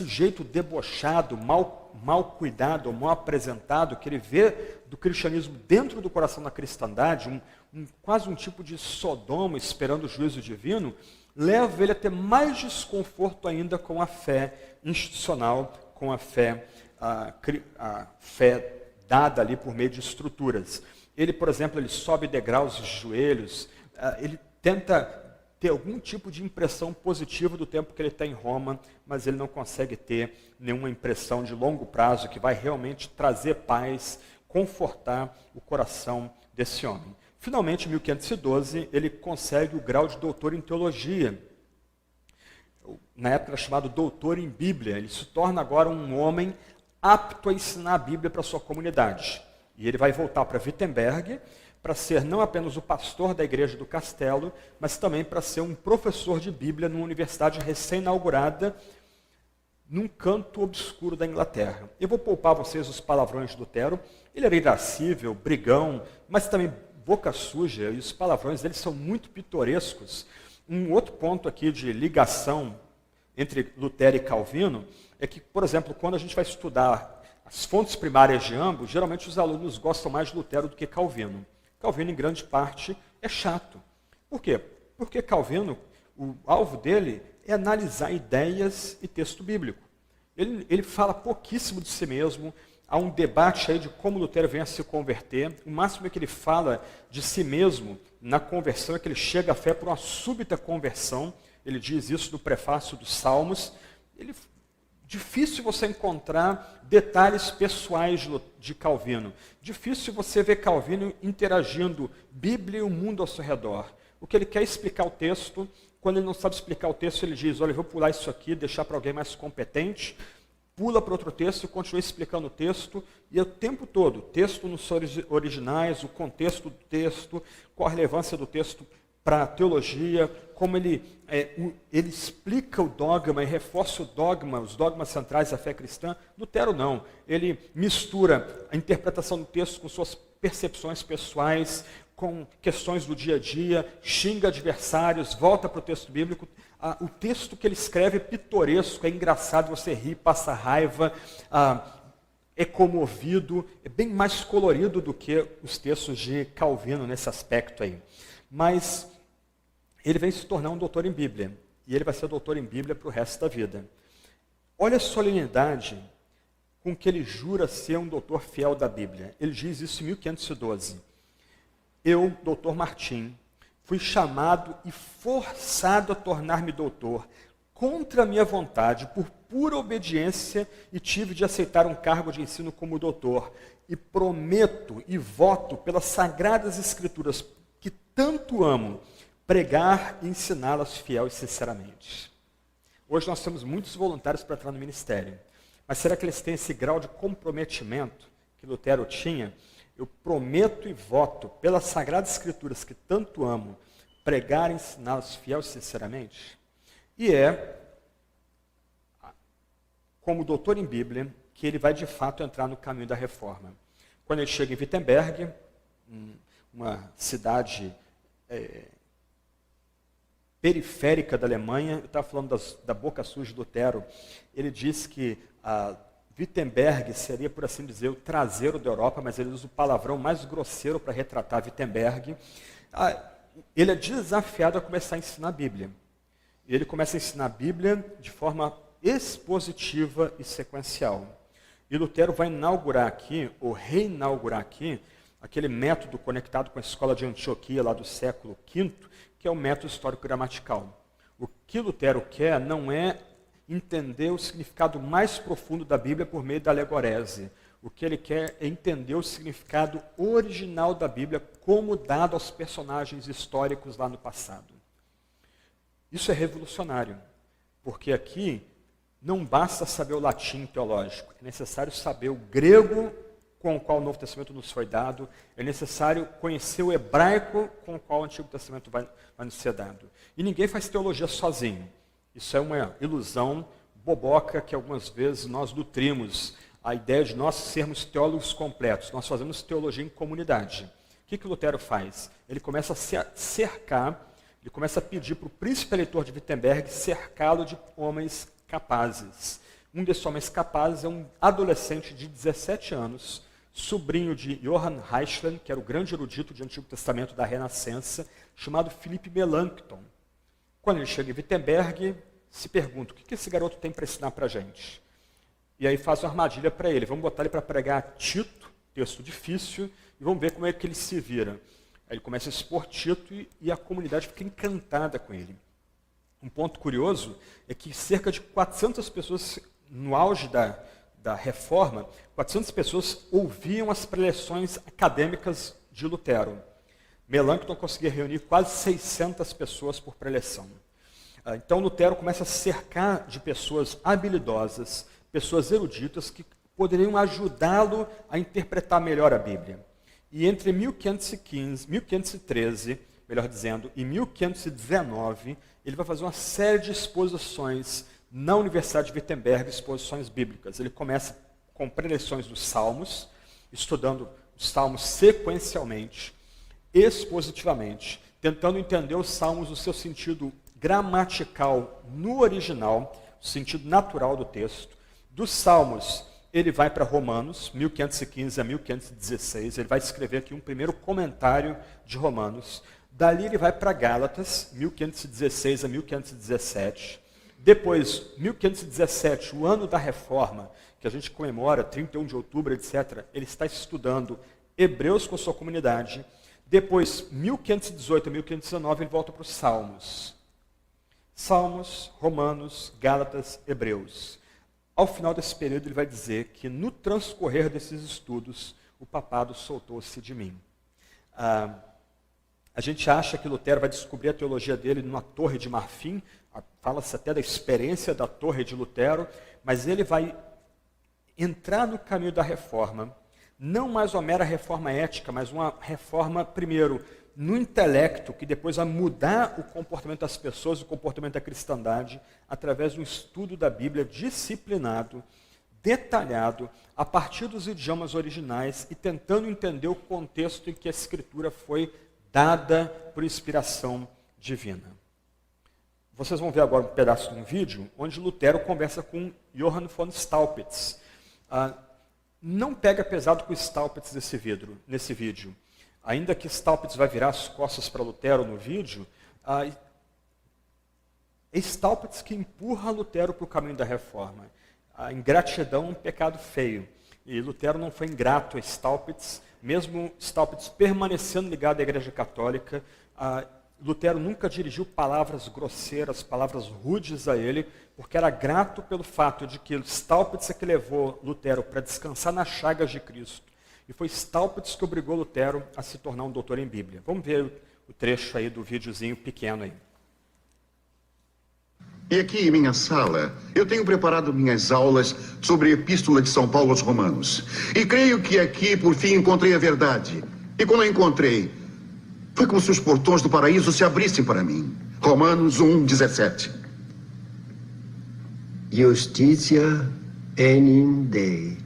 jeito debochado, mal cuidado, mal apresentado, que ele vê do cristianismo dentro do coração da cristandade, quase um tipo de Sodoma esperando o juízo divino, leva ele a ter mais desconforto ainda com a fé institucional, com a fé dada ali por meio de estruturas. Ele, por exemplo, ele sobe degraus de joelhos, ele tenta ter algum tipo de impressão positiva do tempo que ele está em Roma, mas ele não consegue ter nenhuma impressão de longo prazo que vai realmente trazer paz, confortar o coração desse homem. Finalmente, em 1512, ele consegue o grau de doutor em teologia. Na época era chamado doutor em Bíblia. Ele se torna agora um homem apto a ensinar a Bíblia para a sua comunidade. E ele vai voltar para Wittenberg para ser não apenas o pastor da igreja do castelo, mas também para ser um professor de Bíblia numa universidade recém-inaugurada num canto obscuro da Inglaterra. Eu vou poupar vocês os palavrões de Lutero. Ele era irascível, brigão, mas também boca suja, e os palavrões dele são muito pitorescos. Um outro ponto aqui de ligação entre Lutero e Calvino é que, por exemplo, quando a gente vai estudar as fontes primárias de ambos, geralmente os alunos gostam mais de Lutero do que Calvino. Calvino, em grande parte, é chato. Por quê? Porque Calvino, o alvo dele é analisar ideias e texto bíblico. Ele fala pouquíssimo de si mesmo. Há um debate aí de como Lutero vem a se converter. O máximo que ele fala de si mesmo na conversão é que ele chega à fé por uma súbita conversão. Ele diz isso no prefácio dos Salmos. Difícil você encontrar detalhes pessoais de Calvino. Difícil você ver Calvino interagindo Bíblia e o mundo ao seu redor. O que ele quer é explicar o texto. Quando ele não sabe explicar o texto, ele diz, olha, eu vou pular isso aqui, deixar para alguém mais competente. Pula para outro texto e continua explicando o texto. E o tempo todo, texto nos originais, o contexto do texto, qual a relevância do texto para a teologia, como ele explica o dogma e reforça o dogma, os dogmas centrais da fé cristã. Lutero não. Ele mistura a interpretação do texto com suas percepções pessoais, com questões do dia a dia, xinga adversários, volta para o texto bíblico. O texto que ele escreve é pitoresco, é engraçado, você ri, passa raiva, é comovido, é bem mais colorido do que os textos de Calvino nesse aspecto aí. Mas ele vem se tornar um doutor em Bíblia. E ele vai ser doutor em Bíblia para o resto da vida. Olha a solenidade com que ele jura ser um doutor fiel da Bíblia. Ele diz isso em 1512. Eu, doutor Martim, fui chamado e forçado a tornar-me doutor, contra a minha vontade, por pura obediência, e tive de aceitar um cargo de ensino como doutor. E prometo e voto pelas sagradas escrituras que tanto amo, pregar e ensiná-las fiel e sinceramente. Hoje nós temos muitos voluntários para entrar no ministério, mas será que eles têm esse grau de comprometimento que Lutero tinha, eu prometo e voto pelas Sagradas Escrituras que tanto amo, pregar e ensiná-las fiel e sinceramente, e como doutor em Bíblia, que ele vai de fato entrar no caminho da reforma. Quando ele chega em Wittenberg, uma cidade periférica da Alemanha, eu estava falando da boca suja de Lutero, ele disse que Wittenberg seria, por assim dizer, o traseiro da Europa, mas ele usa o palavrão mais grosseiro para retratar Wittenberg. Ele é desafiado a começar a ensinar a Bíblia. E ele começa a ensinar a Bíblia de forma expositiva e sequencial. E Lutero vai inaugurar aqui, ou reinaugurar aqui, aquele método conectado com a escola de Antioquia lá do século V, que é o método histórico-gramatical. O que Lutero quer não é entender o significado mais profundo da Bíblia por meio da alegorese. O que ele quer é entender o significado original da Bíblia como dado aos personagens históricos lá no passado. Isso é revolucionário, porque aqui não basta saber o latim teológico, é necessário saber o grego com o qual o Novo Testamento nos foi dado, é necessário conhecer o hebraico com o qual o Antigo Testamento vai nos ser dado. E ninguém faz teologia sozinho. Isso é uma ilusão boboca que algumas vezes nós nutrimos, a ideia de nós sermos teólogos completos. Nós fazemos teologia em comunidade. O que Lutero faz? Ele começa a se cercar, ele começa a pedir para o príncipe eleitor de Wittenberg cercá-lo de homens capazes. Um desses homens capazes é um adolescente de 17 anos, sobrinho de Johann Reichlen, que era o grande erudito de Antigo Testamento da Renascença, chamado Philippe Melanchthon. Quando ele chega em Wittenberg, se pergunta, o que esse garoto tem para ensinar para a gente? E aí faz uma armadilha para ele. Vamos botar ele para pregar Tito, texto difícil, e vamos ver como é que ele se vira. Aí ele começa a expor Tito e a comunidade fica encantada com ele. Um ponto curioso é que cerca de 400 pessoas, no auge da reforma, 400 pessoas ouviam as preleções acadêmicas de Lutero. Melanchthon conseguia reunir quase 600 pessoas por preleção. Então Lutero começa a cercar de pessoas habilidosas, pessoas eruditas que poderiam ajudá-lo a interpretar melhor a Bíblia. E entre 1513, melhor dizendo, e 1519, ele vai fazer uma série de exposições na Universidade de Wittenberg, exposições bíblicas. Ele começa com preleções dos Salmos, estudando os Salmos sequencialmente, expositivamente, tentando entender os Salmos no seu sentido gramatical no original, o sentido natural do texto. Dos Salmos, ele vai para Romanos, 1515 a 1516, ele vai escrever aqui um primeiro comentário de Romanos. Dali ele vai para Gálatas, 1516 a 1517. Depois, 1517, o ano da reforma, que a gente comemora, 31 de outubro, etc., ele está estudando Hebreus com sua comunidade. Depois, 1518 a 1519, ele volta para os Salmos. Salmos, Romanos, Gálatas, Hebreus. Ao final desse período, ele vai dizer que no transcorrer desses estudos, o papado soltou-se de mim. A gente acha que Lutero vai descobrir a teologia dele numa torre de marfim, fala-se até da experiência da torre de Lutero, mas ele vai entrar no caminho da reforma, não mais uma mera reforma ética, mas uma reforma, primeiro, no intelecto, que depois vai mudar o comportamento das pessoas, o comportamento da cristandade, através de um estudo da Bíblia disciplinado, detalhado, a partir dos idiomas originais e tentando entender o contexto em que a Escritura foi dada por inspiração divina. Vocês vão ver agora um pedaço de um vídeo onde Lutero conversa com Johann von Staupitz. Não pega pesado com Staupitz nesse vídeo. Ainda que Staupitz vai virar as costas para Lutero no vídeo, é Staupitz que empurra Lutero para o caminho da reforma. A ingratidão é um pecado feio. E Lutero não foi ingrato a Staupitz, mesmo Staupitz permanecendo ligado à Igreja Católica. Lutero nunca dirigiu palavras grosseiras, palavras rudes a ele, porque era grato pelo fato de que Staupitz é que levou Lutero para descansar nas chagas de Cristo. E foi Staupitz que obrigou Lutero a se tornar um doutor em Bíblia. Vamos ver o trecho aí do videozinho pequeno aí. E aqui em minha sala, eu tenho preparado minhas aulas sobre a Epístola de São Paulo aos Romanos. E creio que aqui, por fim, encontrei a verdade. E quando a encontrei, foi como se os portões do paraíso se abrissem para mim. Romanos 1:17. Justitia enim Dei.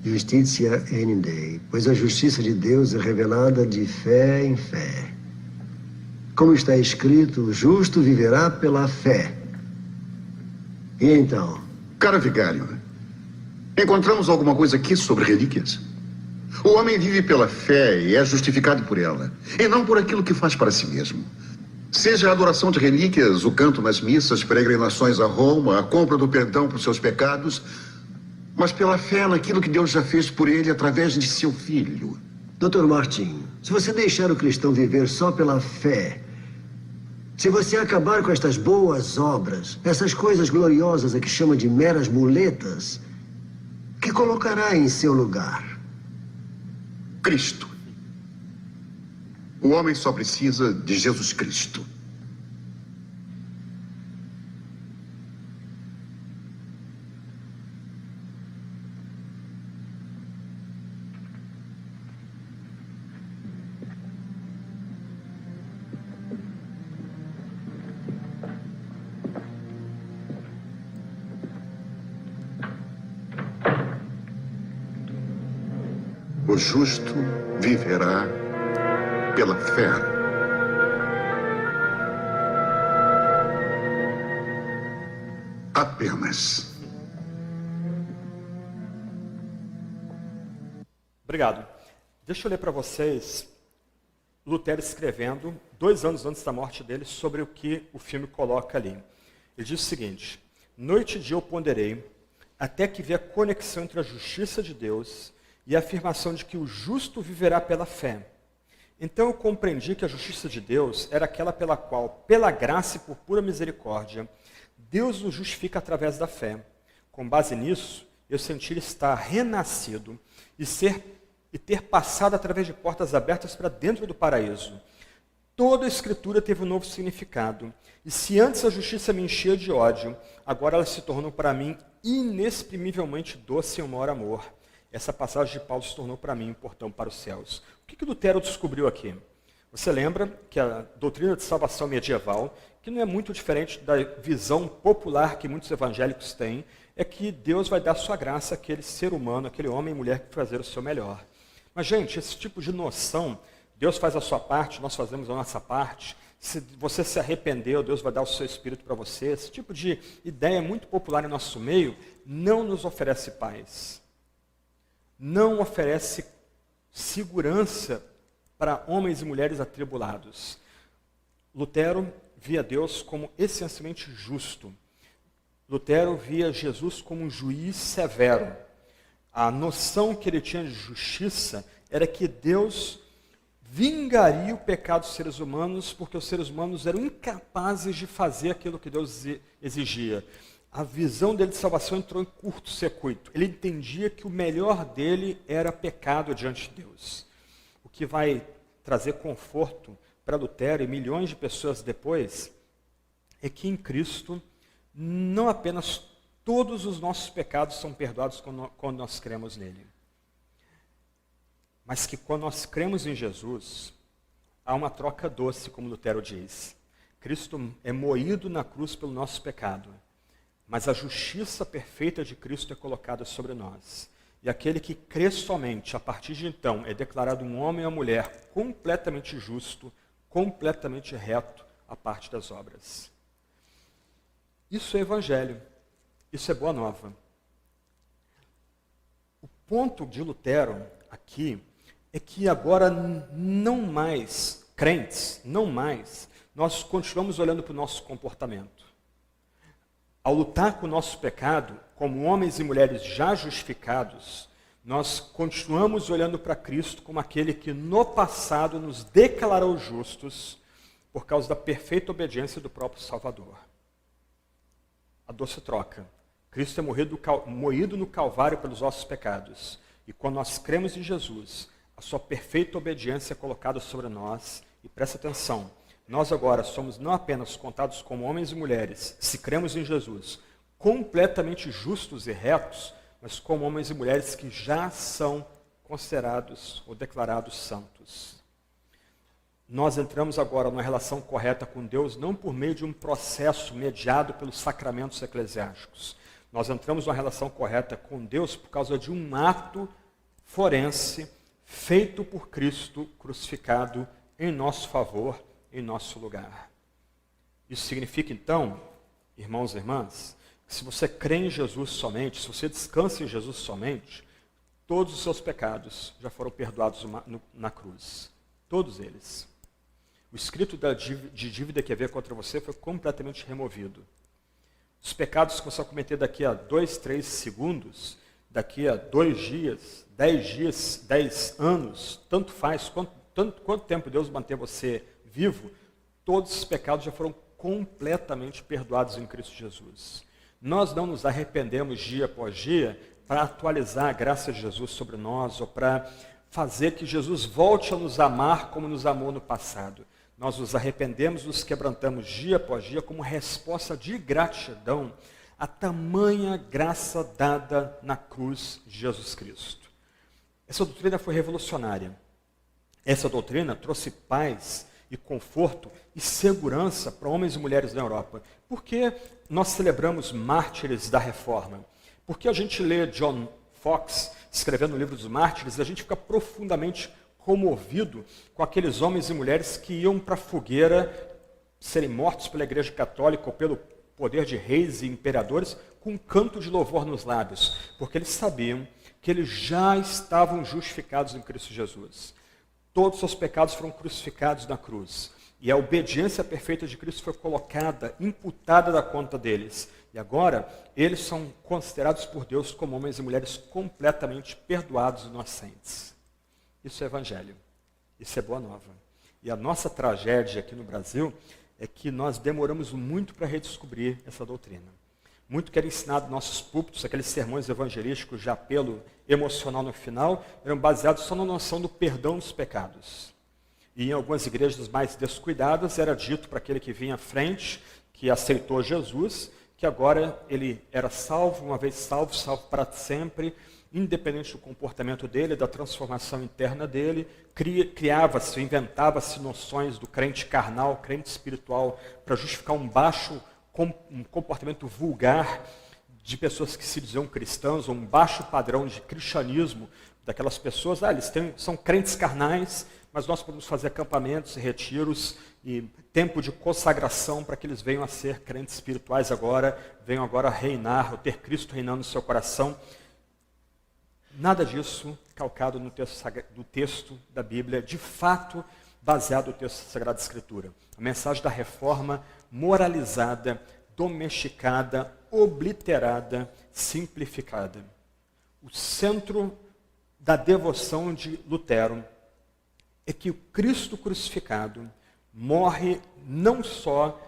Justitia enim Dei. Pois a justiça de Deus é revelada de fé em fé. Como está escrito, o justo viverá pela fé. E então? Cara vigário, encontramos alguma coisa aqui sobre relíquias? O homem vive pela fé e é justificado por ela, e não por aquilo que faz para si mesmo. Seja a adoração de relíquias, o canto nas missas, peregrinações a Roma, a compra do perdão por seus pecados, mas pela fé naquilo que Deus já fez por ele através de seu Filho. Dr. Martin, se você deixar o cristão viver só pela fé, se você acabar com estas boas obras, essas coisas gloriosas a que chama de meras muletas, que colocará em seu lugar? Cristo. O homem só precisa de Jesus Cristo. O justo viverá pela fé. Apenas. Obrigado. Deixa eu ler para vocês Lutero escrevendo, 2 anos antes da morte dele, sobre o que o filme coloca ali. Ele diz o seguinte: noite e dia eu ponderei, até que vi a conexão entre a justiça de Deus e a afirmação de que o justo viverá pela fé. Então eu compreendi que a justiça de Deus era aquela pela qual, pela graça e por pura misericórdia, Deus nos justifica através da fé. Com base nisso, eu senti estar renascido e ter passado através de portas abertas para dentro do paraíso. Toda a Escritura teve um novo significado. E se antes a justiça me enchia de ódio, agora ela se tornou para mim inexprimivelmente doce e amor. Essa passagem de Paulo se tornou para mim um portão para os céus. O que Lutero descobriu aqui? Você lembra que a doutrina de salvação medieval, que não é muito diferente da visão popular que muitos evangélicos têm, é que Deus vai dar sua graça àquele ser humano, àquele homem e mulher que fazer o seu melhor. Mas, gente, esse tipo de noção, Deus faz a sua parte, nós fazemos a nossa parte. Se você se arrependeu, Deus vai dar o seu espírito para você. Esse tipo de ideia muito popular em nosso meio não nos oferece paz. Não oferece segurança para homens e mulheres atribulados. Lutero via Deus como essencialmente justo. Lutero via Jesus como um juiz severo. A noção que ele tinha de justiça era que Deus vingaria o pecado dos seres humanos, porque os seres humanos eram incapazes de fazer aquilo que Deus exigia. A visão dele de salvação entrou em curto-circuito. Ele entendia que o melhor dele era pecado diante de Deus. O que vai trazer conforto para Lutero e milhões de pessoas depois é que em Cristo não apenas todos os nossos pecados são perdoados quando nós cremos nele, mas que quando nós cremos em Jesus, há uma troca doce, como Lutero diz. Cristo é moído na cruz pelo nosso pecado, mas a justiça perfeita de Cristo é colocada sobre nós. E aquele que crê somente, a partir de então, é declarado um homem ou mulher completamente justo, completamente reto à parte das obras. Isso é evangelho. Isso é boa nova. O ponto de Lutero aqui é que agora não mais, crentes, não mais, nós continuamos olhando para o nosso comportamento. Ao lutar com o nosso pecado, como homens e mulheres já justificados, nós continuamos olhando para Cristo como aquele que no passado nos declarou justos por causa da perfeita obediência do próprio Salvador. A doce troca. Cristo é moído no Calvário pelos nossos pecados. E quando nós cremos em Jesus, a sua perfeita obediência é colocada sobre nós. E presta atenção, nós agora somos não apenas contados como homens e mulheres, se cremos em Jesus, completamente justos e retos, mas como homens e mulheres que já são considerados ou declarados santos. Nós entramos agora numa relação correta com Deus, não por meio de um processo mediado pelos sacramentos eclesiásticos. Nós entramos numa relação correta com Deus por causa de um ato forense feito por Cristo crucificado em nosso favor, em nosso lugar. Isso significa, então, irmãos e irmãs, que se você crê em Jesus somente, se você descansa em Jesus somente, todos os seus pecados já foram perdoados na cruz. Todos eles. O escrito de dívida que havia contra você foi completamente removido. Os pecados que você vai cometer daqui a 2, 3 segundos, daqui a 2 dias, 10 dias, 10 anos, tanto faz, quanto tempo Deus manter você vivo, todos os pecados já foram completamente perdoados em Cristo Jesus. Nós não nos arrependemos dia após dia para atualizar a graça de Jesus sobre nós ou para fazer que Jesus volte a nos amar como nos amou no passado. Nós nos arrependemos, nos quebrantamos dia após dia como resposta de gratidão à tamanha graça dada na cruz de Jesus Cristo. Essa doutrina foi revolucionária. Essa doutrina trouxe paz e conforto e segurança para homens e mulheres na Europa. Por que nós celebramos mártires da Reforma? Porque a gente lê John Fox escrevendo o livro dos mártires e a gente fica profundamente comovido com aqueles homens e mulheres que iam para a fogueira serem mortos pela Igreja Católica ou pelo poder de reis e imperadores com um canto de louvor nos lábios, porque eles sabiam que eles já estavam justificados em Cristo Jesus. Todos os seus pecados foram crucificados na cruz. E a obediência perfeita de Cristo foi colocada, imputada da conta deles. E agora, eles são considerados por Deus como homens e mulheres completamente perdoados e inocentes. Isso é evangelho. Isso é boa nova. E a nossa tragédia aqui no Brasil é que nós demoramos muito para redescobrir essa doutrina. Muito que era ensinado nos nossos púlpitos, aqueles sermões evangelísticos de apelo emocional no final, eram baseados só na noção do perdão dos pecados. E em algumas igrejas mais descuidadas era dito para aquele que vinha à frente, que aceitou Jesus, que agora ele era salvo, uma vez salvo, salvo para sempre, independente do comportamento dele, da transformação interna dele, criava-se, inventava-se noções do crente carnal, crente espiritual, para justificar um comportamento vulgar de pessoas que se diziam cristãs, ou um baixo padrão de cristianismo daquelas pessoas. Eles são crentes carnais, mas nós podemos fazer acampamentos e retiros e tempo de consagração para que eles venham a ser crentes espirituais agora, venham agora a reinar, ou ter Cristo reinando no seu coração. Nada disso calcado no texto da Bíblia, de fato baseado no texto da Sagrada Escritura. A mensagem da reforma moralizada, domesticada, obliterada, simplificada. O centro da devoção de Lutero é que o Cristo crucificado morre não só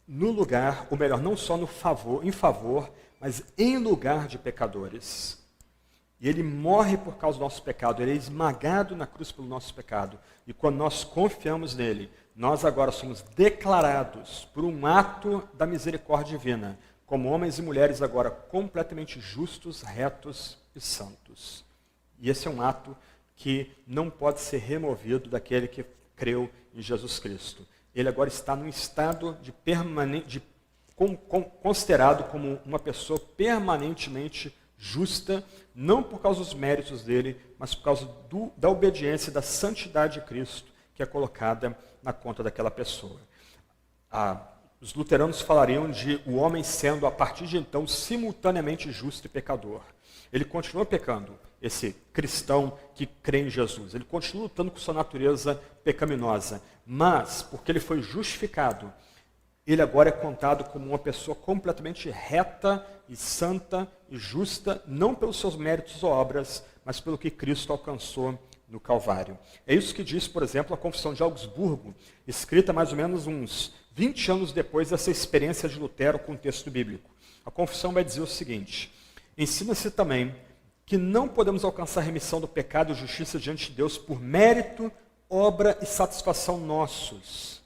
no lugar, ou melhor, não só em favor, mas em lugar de pecadores. E ele morre por causa do nosso pecado, ele é esmagado na cruz pelo nosso pecado. E quando nós confiamos nele, nós agora somos declarados por um ato da misericórdia divina, como homens e mulheres agora completamente justos, retos e santos. E esse é um ato que não pode ser removido daquele que creu em Jesus Cristo. Ele agora está num estado considerado como uma pessoa permanentemente justa, não por causa dos méritos dele, mas por causa da obediência e da santidade de Cristo que é colocada na conta daquela pessoa. Os luteranos falariam de o homem sendo, a partir de então, simultaneamente justo e pecador. Ele continua pecando, esse cristão que crê em Jesus. Ele continua lutando com sua natureza pecaminosa, mas, porque ele foi justificado, ele agora é contado como uma pessoa completamente reta e santa e justa, não pelos seus méritos ou obras, mas pelo que Cristo alcançou no Calvário. É isso que diz, por exemplo, a Confissão de Augsburgo, escrita mais ou menos uns 20 anos depois dessa experiência de Lutero com o texto bíblico. A Confissão vai dizer o seguinte: ensina-se também que não podemos alcançar a remissão do pecado e justiça diante de Deus por mérito, obra e satisfação nossos,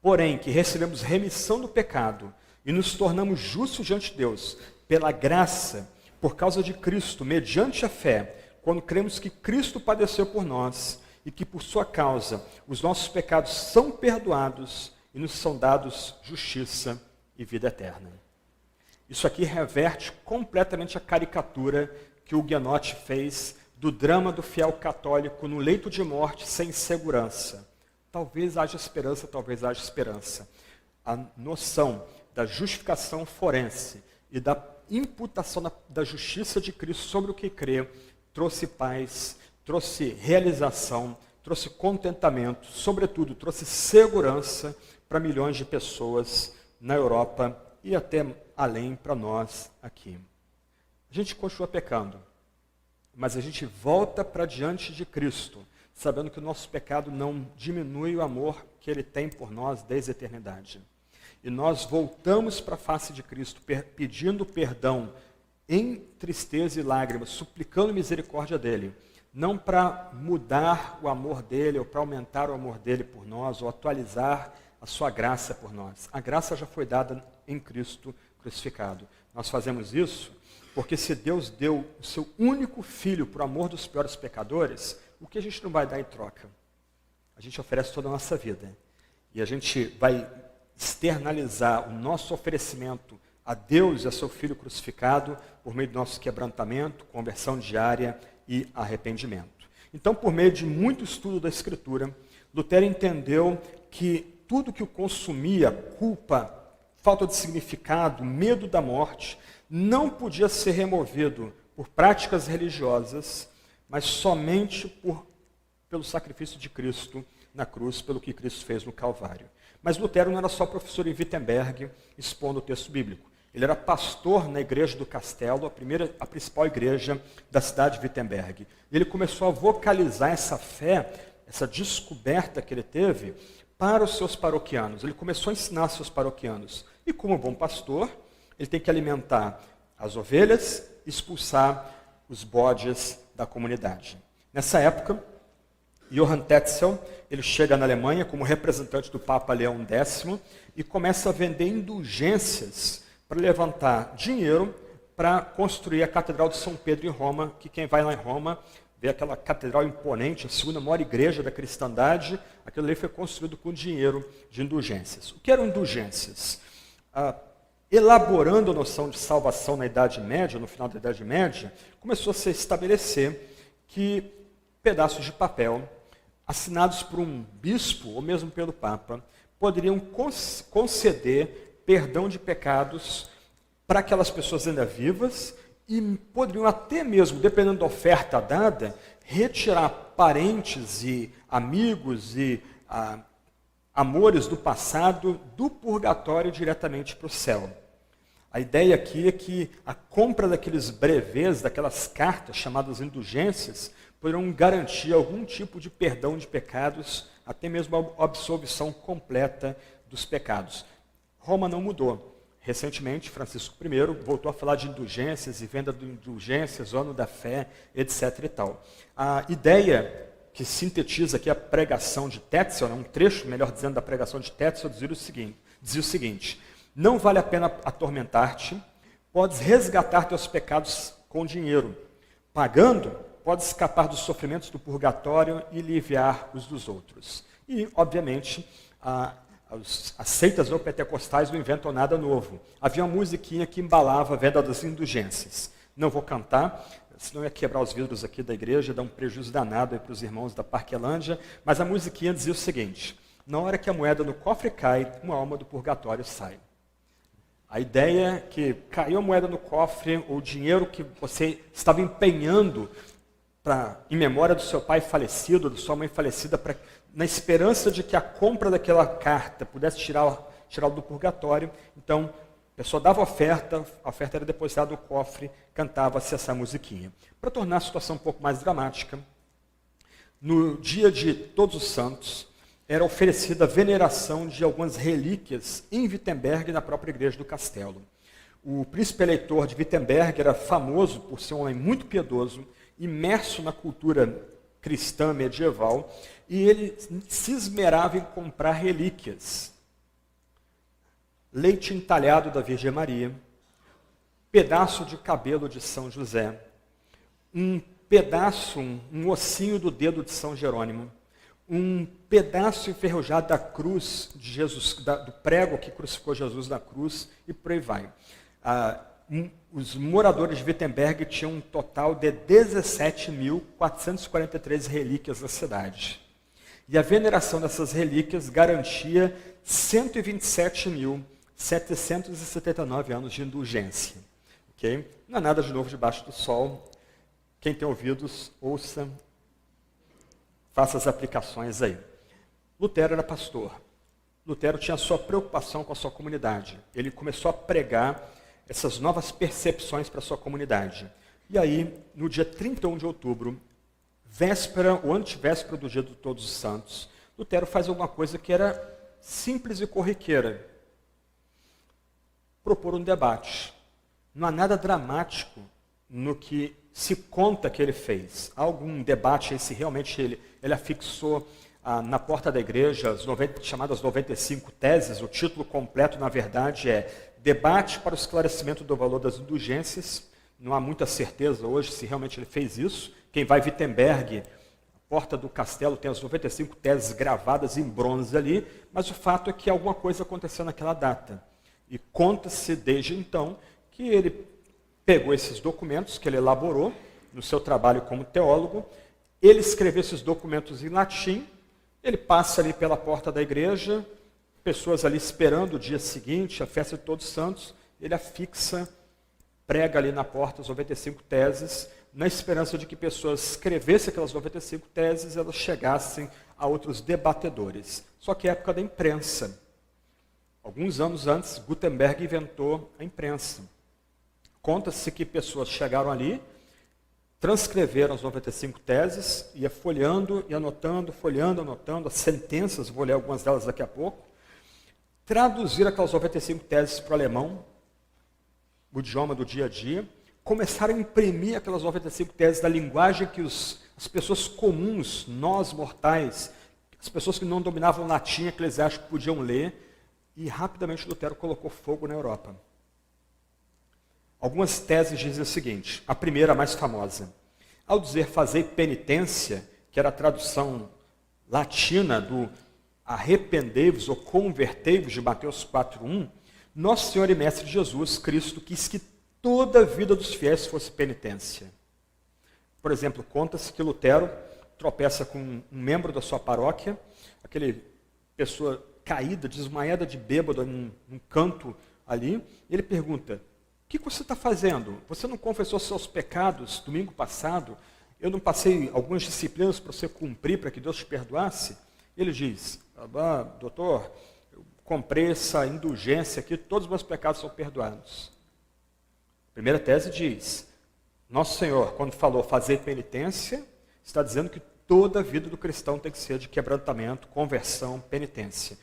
porém que recebemos remissão do pecado e nos tornamos justos diante de Deus pela graça, por causa de Cristo, mediante a fé, quando cremos que Cristo padeceu por nós e que por sua causa os nossos pecados são perdoados e nos são dados justiça e vida eterna. Isso aqui reverte completamente a caricatura que o Huguenot fez do drama do fiel católico no leito de morte sem segurança. Talvez haja esperança, talvez haja esperança. A noção da justificação forense e da imputação da justiça de Cristo sobre o que crê trouxe paz, trouxe realização, trouxe contentamento, sobretudo trouxe segurança para milhões de pessoas na Europa e até além para nós aqui. A gente continua pecando, mas a gente volta para diante de Cristo, sabendo que o nosso pecado não diminui o amor que Ele tem por nós desde a eternidade. E nós voltamos para a face de Cristo, pedindo perdão em tristeza e lágrimas, suplicando misericórdia dEle, não para mudar o amor dEle, ou para aumentar o amor dEle por nós, ou atualizar a sua graça por nós. A graça já foi dada em Cristo crucificado. Nós fazemos isso porque se Deus deu o seu único filho por amor dos piores pecadores, o que a gente não vai dar em troca? A gente oferece toda a nossa vida. E a gente vai externalizar o nosso oferecimento a Deus e a seu Filho crucificado por meio do nosso quebrantamento, conversão diária e arrependimento. Então, por meio de muito estudo da Escritura, Lutero entendeu que tudo que o consumia, culpa, falta de significado, medo da morte, não podia ser removido por práticas religiosas, mas somente pelo sacrifício de Cristo na cruz, pelo que Cristo fez no Calvário. Mas Lutero não era só professor em Wittenberg, expondo o texto bíblico. Ele era pastor na igreja do Castelo, a principal igreja da cidade de Wittenberg. E ele começou a vocalizar essa fé, essa descoberta que ele teve, para os seus paroquianos. Ele começou a ensinar aos seus paroquianos. E como bom pastor, ele tem que alimentar as ovelhas e expulsar os bodes da comunidade. Nessa época, Johann Tetzel, ele chega na Alemanha como representante do Papa Leão X e começa a vender indulgências para levantar dinheiro para construir a Catedral de São Pedro em Roma, que quem vai lá em Roma vê aquela catedral imponente, a segunda maior igreja da cristandade, aquilo ali foi construído com dinheiro de indulgências. O que eram indulgências? Elaborando a noção de salvação na Idade Média, no final da Idade Média, começou a se estabelecer que pedaços de papel assinados por um bispo ou mesmo pelo Papa poderiam conceder perdão de pecados para aquelas pessoas ainda vivas e poderiam até mesmo, dependendo da oferta dada, retirar parentes e amigos e amores do passado do purgatório diretamente para o céu. A ideia aqui é que a compra daqueles brevês, daquelas cartas chamadas indulgências, poderão garantir algum tipo de perdão de pecados, até mesmo a absolvição completa dos pecados. Roma não mudou. Recentemente, Francisco I voltou a falar de indulgências e venda de indulgências, ano da fé, etc. e tal. A ideia que sintetiza aqui a pregação de Tetzel, um trecho, melhor dizendo, da pregação de Tetzel, dizia o seguinte: não vale a pena atormentar-te, podes resgatar teus pecados com dinheiro. Pagando, podes escapar dos sofrimentos do purgatório e aliviar os dos outros. E, obviamente, as seitas neopentecostais não inventam nada novo. Havia uma musiquinha que embalava a venda das indulgências. Não vou cantar, senão ia quebrar os vidros aqui da igreja, dar um prejuízo danado para os irmãos da Parquelândia, mas a musiquinha dizia o seguinte: na hora que a moeda no cofre cai, uma alma do purgatório sai. A ideia é que caiu a moeda no cofre, ou o dinheiro que você estava empenhando em memória do seu pai falecido, da sua mãe falecida, na esperança de que a compra daquela carta pudesse tirá-lo do purgatório. Então, a pessoa dava a oferta era depositada no cofre, cantava-se essa musiquinha. Para tornar a situação um pouco mais dramática, no dia de Todos os Santos, era oferecida a veneração de algumas relíquias em Wittenberg, na própria igreja do castelo. O príncipe eleitor de Wittenberg era famoso por ser um homem muito piedoso, imerso na cultura cristã medieval, e ele se esmerava em comprar relíquias leite entalhado da Virgem Maria, pedaço de cabelo de São José, um pedaço, um ossinho do dedo de São Jerônimo, um pedaço enferrujado da cruz de Jesus, do prego que crucificou Jesus na cruz, e por aí vai. Os moradores de Wittenberg tinham um total de 17.443 relíquias na cidade. E a veneração dessas relíquias garantia 127.779 anos de indulgência. Okay? Não é nada de novo debaixo do sol. Quem tem ouvidos, ouça, faça as aplicações aí. Lutero era pastor. Lutero tinha a sua preocupação com a sua comunidade. Ele começou a pregar essas novas percepções para a sua comunidade. E aí, no dia 31 de outubro, véspera ou antevéspera do dia de Todos os Santos, Lutero faz alguma coisa que era simples e corriqueira. Propor um debate. Não há nada dramático no que se conta que ele fez. Há algum debate se realmente ele afixou na porta da igreja as chamadas 95 teses. O título completo, na verdade, é Debate para o Esclarecimento do Valor das Indulgências. Não há muita certeza hoje se realmente ele fez isso. Quem vai a Wittenberg, a porta do castelo tem as 95 teses gravadas em bronze ali, mas o fato é que alguma coisa aconteceu naquela data. E conta-se desde então que ele pegou esses documentos que ele elaborou no seu trabalho como teólogo, ele escreveu esses documentos em latim, ele passa ali pela porta da igreja, pessoas ali esperando o dia seguinte, a festa de Todos os Santos, ele afixa, prega ali na porta as 95 teses, na esperança de que pessoas escrevessem aquelas 95 teses e elas chegassem a outros debatedores. Só que é a época da imprensa. Alguns anos antes, Gutenberg inventou a imprensa. Conta-se que pessoas chegaram ali, transcreveram as 95 teses, ia folheando e anotando, as sentenças, vou ler algumas delas daqui a pouco, traduziram aquelas 95 teses para o alemão, o idioma do dia a dia, começaram a imprimir aquelas 95 teses da linguagem que as pessoas comuns, nós mortais, as pessoas que não dominavam latim eclesiástico podiam ler, e rapidamente Lutero colocou fogo na Europa. Algumas teses dizem o seguinte, a primeira, a mais famosa. Ao dizer fazer penitência, que era a tradução latina do arrependei-vos ou convertei-vos de Mateus 4:1, Nosso Senhor e Mestre Jesus Cristo quis que toda a vida dos fiéis fosse penitência. Por exemplo, conta-se que Lutero tropeça com um membro da sua paróquia, aquele pessoa caída, desmaiada de bêbado num canto ali, e ele pergunta, o que você está fazendo? Você não confessou seus pecados domingo passado? Eu não passei algumas disciplinas para você cumprir, para que Deus te perdoasse? Ele diz, doutor, eu comprei essa indulgência aqui, todos os meus pecados são perdoados. A primeira tese diz, Nosso Senhor, quando falou fazer penitência, está dizendo que toda a vida do cristão tem que ser de quebrantamento, conversão, penitência.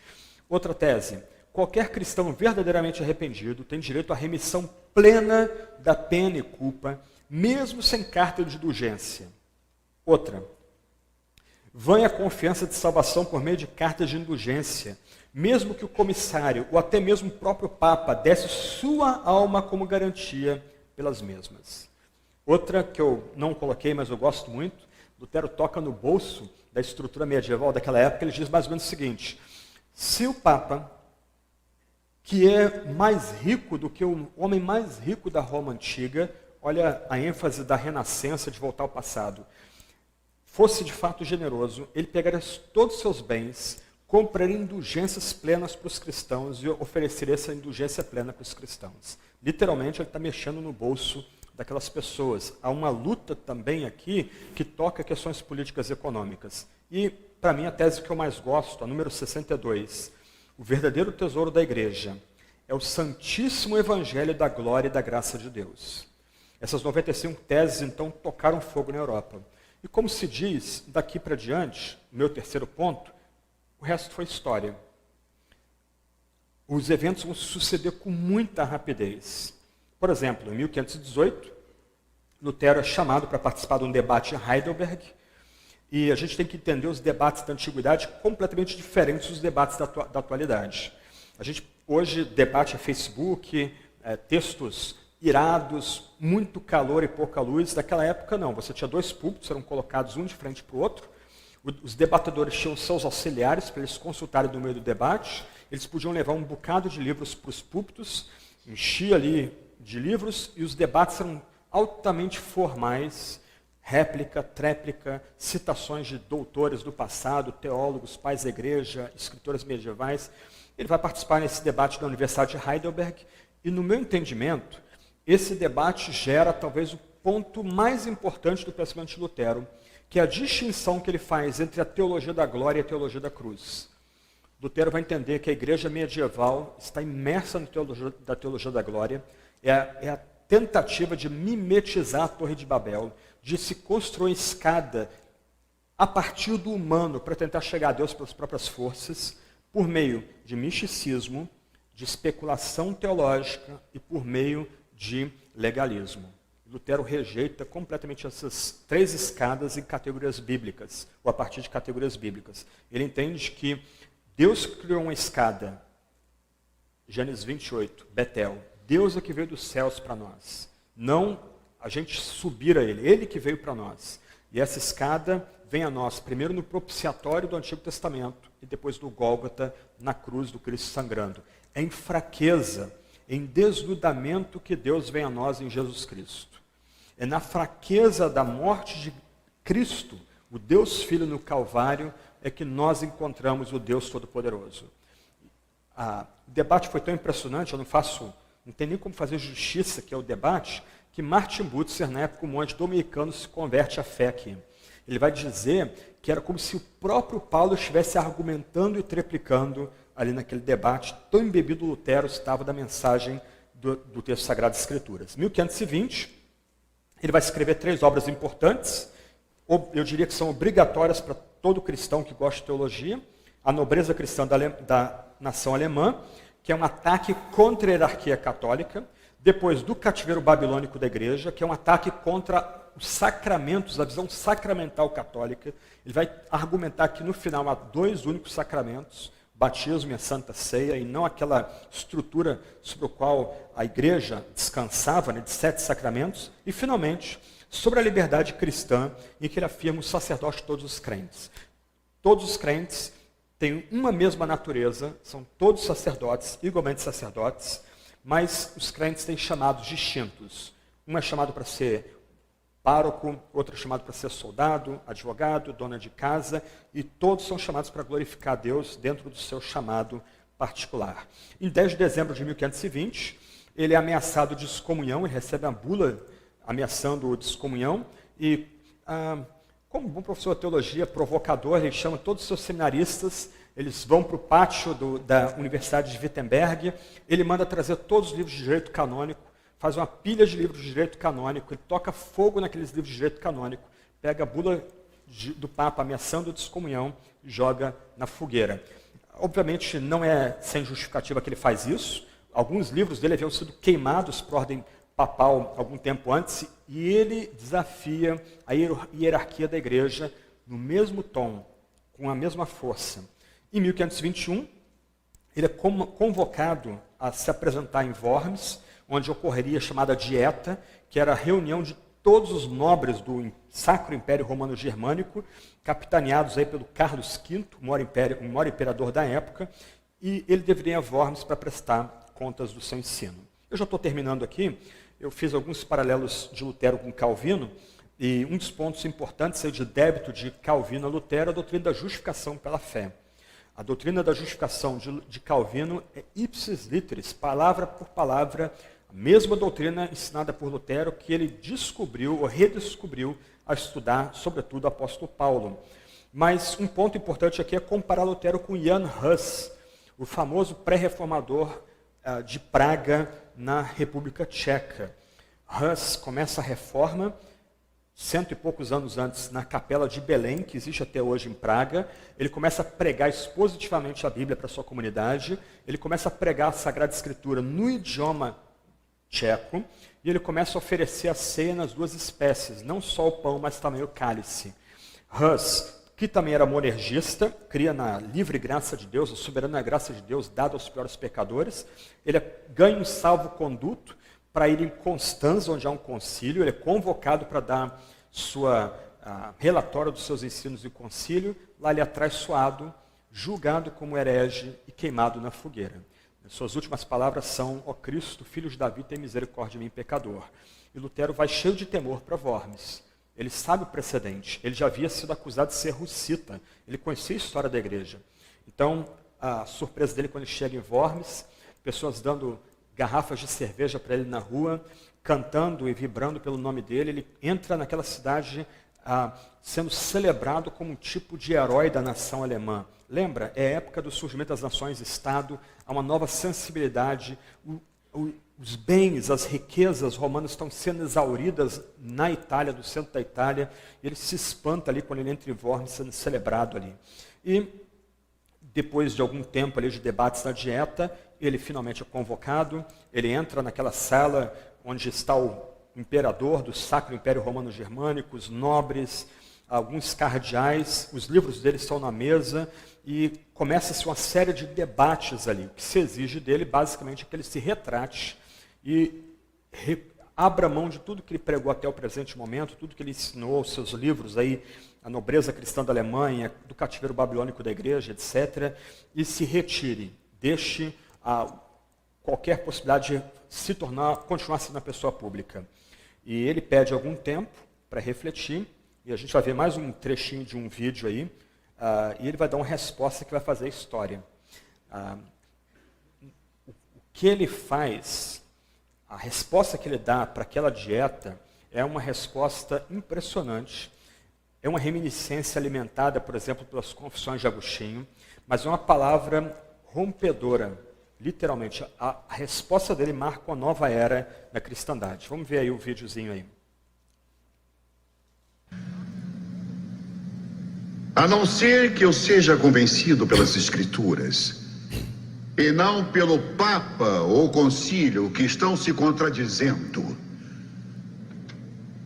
Outra tese, qualquer cristão verdadeiramente arrependido tem direito à remissão plena da pena e culpa, mesmo sem carta de indulgência. Outra, vã a confiança de salvação por meio de cartas de indulgência, mesmo que o comissário ou até mesmo o próprio Papa desse sua alma como garantia pelas mesmas. Outra que eu não coloquei, mas eu gosto muito, Lutero toca no bolso da estrutura medieval daquela época, ele diz mais ou menos o seguinte, se o Papa, que é mais rico do que o homem mais rico da Roma antiga, olha a ênfase da renascença, de voltar ao passado, fosse de fato generoso, ele pegaria todos os seus bens, compraria indulgências plenas para os cristãos e ofereceria essa indulgência plena para os cristãos. Literalmente, ele está mexendo no bolso daquelas pessoas. Há uma luta também aqui que toca questões políticas e econômicas. E, para mim, a tese que eu mais gosto, a número 62, o verdadeiro tesouro da igreja é o Santíssimo Evangelho da glória e da graça de Deus. Essas 95 teses, então, tocaram fogo na Europa. E como se diz, daqui para diante, meu terceiro ponto, o resto foi história. Os eventos vão se suceder com muita rapidez. Por exemplo, em 1518, Lutero é chamado para participar de um debate em Heidelberg, e a gente tem que entender os debates da antiguidade completamente diferentes dos debates da atualidade. A gente Hoje, debate é Facebook, textos irados, muito calor e pouca luz. Naquela época, não. Você tinha 2 púlpitos, eram colocados um de frente para o outro. Os debatedores tinham seus auxiliares para eles consultarem no meio do debate. Eles podiam levar um bocado de livros para os púlpitos, enchia ali de livros, e os debates eram altamente formais, réplica, tréplica, citações de doutores do passado, teólogos, pais da igreja, escritores medievais. Ele vai participar nesse debate da Universidade de Heidelberg, e no meu entendimento, esse debate gera talvez o ponto mais importante do pensamento de Lutero, que é a distinção que ele faz entre a teologia da glória e a teologia da cruz. Lutero vai entender que a igreja medieval está imersa na teologia da glória, é a tentativa de mimetizar a Torre de Babel, de se construir escada a partir do humano para tentar chegar a Deus pelas próprias forças, por meio de misticismo, de especulação teológica e por meio de legalismo. Lutero rejeita completamente essas 3 escadas em categorias bíblicas, ou a partir de categorias bíblicas. Ele entende que Deus criou uma escada, Gênesis 28, Betel. Deus é que veio dos céus para nós, não a gente subir a Ele que veio para nós. E essa escada vem a nós, primeiro no propiciatório do Antigo Testamento, e depois no Gólgota, na cruz do Cristo sangrando. É em fraqueza, em desnudamento que Deus vem a nós em Jesus Cristo. É na fraqueza da morte de Cristo, o Deus Filho no Calvário, é que nós encontramos o Deus Todo-Poderoso. O debate foi tão impressionante, eu não tem nem como fazer justiça, que é o debate, que Martin Butzer, na época, um monge dominicano, se converte à fé aqui. Ele vai dizer que era como se o próprio Paulo estivesse argumentando e treplicando ali naquele debate, tão embebido Lutero estava da mensagem do texto Sagrado das Escrituras. Em 1520, ele vai escrever 3 obras importantes, eu diria que são obrigatórias para todo cristão que gosta de teologia: A Nobreza Cristã da Nação Alemã, que é um ataque contra a hierarquia católica; depois, Do Cativeiro Babilônico da Igreja, que é um ataque contra os sacramentos, a visão sacramental católica. Ele vai argumentar que no final há 2 únicos sacramentos, batismo e a Santa Ceia, e não aquela estrutura sobre a qual a igreja descansava, de 7 sacramentos. E, finalmente, sobre a liberdade cristã, em que ele afirma o sacerdócio de todos os crentes. Todos os crentes têm uma mesma natureza, são todos sacerdotes, igualmente sacerdotes, mas os crentes têm chamados distintos. Um é chamado para ser pároco, outro é chamado para ser soldado, advogado, dona de casa, e todos são chamados para glorificar a Deus dentro do seu chamado particular. Em 10 de dezembro de 1520, ele é ameaçado de excomunhão, ele recebe a bula ameaçando de excomunhão, e como bom professor de teologia, provocador, ele chama todos os seus seminaristas, eles vão para o pátio da Universidade de Wittenberg, ele manda trazer todos os livros de direito canônico, faz uma pilha de livros de direito canônico, ele toca fogo naqueles livros de direito canônico, pega a bula do Papa ameaçando de excomunhão e joga na fogueira. Obviamente não é sem justificativa que ele faz isso, alguns livros dele haviam sido queimados por ordem papal algum tempo antes, e ele desafia a hierarquia da igreja no mesmo tom, com a mesma força. Em 1521, ele é convocado a se apresentar em Worms, onde ocorreria a chamada Dieta, que era a reunião de todos os nobres do Sacro Império Romano Germânico, capitaneados aí pelo Carlos V, o maior imperador da época, e ele deveria ir a Worms para prestar contas do seu ensino. Eu já estou terminando aqui, eu fiz alguns paralelos de Lutero com Calvino, e um dos pontos importantes de débito de Calvino a Lutero é a doutrina da justificação pela fé. A doutrina da justificação de Calvino é ipsis literis, palavra por palavra, a mesma doutrina ensinada por Lutero que ele descobriu ou redescobriu a estudar, sobretudo, o apóstolo Paulo. Mas um ponto importante aqui é comparar Lutero com Jan Hus, o famoso pré-reformador de Praga, na República Tcheca. Hus começa a reforma 100 e poucos anos antes, na capela de Belém, que existe até hoje em Praga. Ele começa a pregar expositivamente a Bíblia para a sua comunidade, ele começa a pregar a Sagrada Escritura no idioma tcheco, e ele começa a oferecer a ceia nas 2 espécies, não só o pão, mas também o cálice. Hus que também era monergista, cria na livre graça de Deus, a soberana graça de Deus dada aos piores pecadores. Ele ganha um salvo-conduto para ir em Constanza, onde há um concílio. Ele é convocado para dar relatório dos seus ensinos do concílio. Lá ele é traiçoado, julgado como herege e queimado na fogueira. As suas últimas palavras são: ó Cristo, filho de Davi, tem misericórdia de mim, pecador. E Lutero vai cheio de temor para Worms. Ele sabe o precedente. Ele já havia sido acusado de ser russita. Ele conhecia a história da igreja. Então, a surpresa dele quando ele chega em Worms, pessoas dando garrafas de cerveja para ele na rua, cantando e vibrando pelo nome dele. Ele entra naquela cidade sendo celebrado como um tipo de herói da nação alemã. Lembra? É a época do surgimento das nações-estado, há uma nova sensibilidade. Os bens, as riquezas romanas estão sendo exauridas na Itália, do centro da Itália, e ele se espanta ali quando ele entra em Worms, sendo celebrado ali. E depois de algum tempo ali de debates na dieta, ele finalmente é convocado, ele entra naquela sala onde está o imperador do Sacro Império Romano Germânico, os nobres, alguns cardeais, os livros dele estão na mesa, e começa-se uma série de debates ali. O que se exige dele, basicamente, é que ele se retrate e abra mão de tudo que ele pregou até o presente momento, tudo que ele ensinou, os seus livros aí, a nobreza cristã da Alemanha, do cativeiro babilônico da igreja, etc., e se retire, deixe qualquer possibilidade de continuar sendo uma pessoa pública. E ele pede algum tempo para refletir, e a gente vai ver mais um trechinho de um vídeo aí, e ele vai dar uma resposta que vai fazer a história. O que ele faz, a resposta que ele dá para aquela dieta, é uma resposta impressionante. É uma reminiscência alimentada, por exemplo, pelas Confissões de Agostinho, mas é uma palavra rompedora, literalmente. A resposta dele marca uma nova era na cristandade. Vamos ver aí o videozinho aí. A não ser que eu seja convencido pelas Escrituras, e não pelo Papa ou Concílio que estão se contradizendo.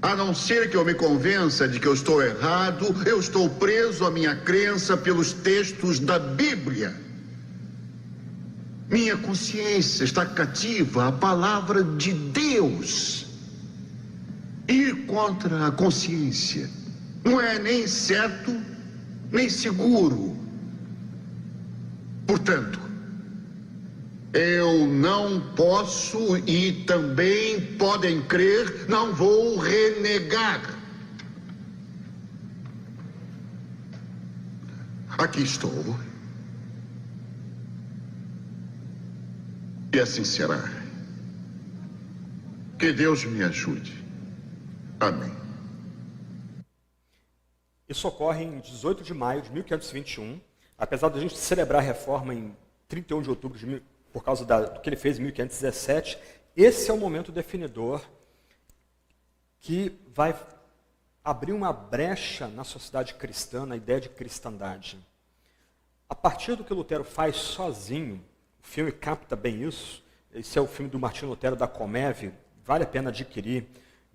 A não ser que eu me convença de que eu estou errado, eu estou preso à minha crença pelos textos da Bíblia. Minha consciência está cativa à palavra de Deus. Ir contra a consciência não é nem certo, nem seguro. Portanto, eu não posso e também podem crer, não vou renegar. Aqui estou. E assim será. Que Deus me ajude. Amém. Isso ocorre em 18 de maio de 1521. Apesar de a gente celebrar a reforma em 31 de outubro por causa do que ele fez em 1517, esse é o momento definidor que vai abrir uma brecha na sociedade cristã, na ideia de cristandade. A partir do que Lutero faz sozinho, o filme capta bem isso. Esse é o filme do Martinho Lutero da Comev, vale a pena adquirir,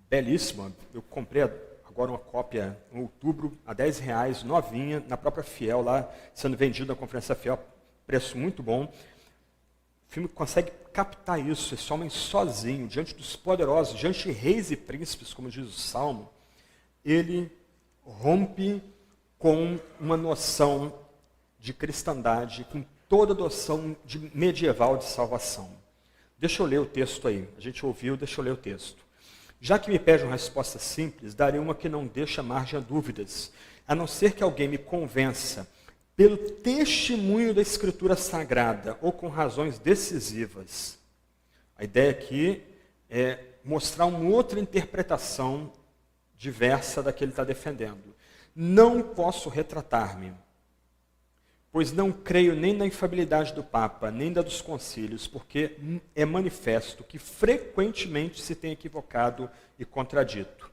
belíssima. Eu comprei agora uma cópia em outubro, a R$10, novinha, na própria Fiel, lá sendo vendido na Conferência Fiel, preço muito bom. O filme consegue captar isso, esse homem sozinho, diante dos poderosos, diante de reis e príncipes, como diz o Salmo, ele rompe com uma noção de cristandade, com toda a noção medieval de salvação. Deixa eu ler o texto aí. A gente ouviu, deixa eu ler o texto. Já que me pede uma resposta simples, darei uma que não deixa margem a dúvidas, a não ser que alguém me convença, pelo testemunho da Escritura Sagrada, ou com razões decisivas. A ideia aqui é mostrar uma outra interpretação diversa da que ele está defendendo. Não posso retratar-me, pois não creio nem na infalibilidade do Papa, nem da dos concílios, porque é manifesto que frequentemente se tem equivocado e contradito.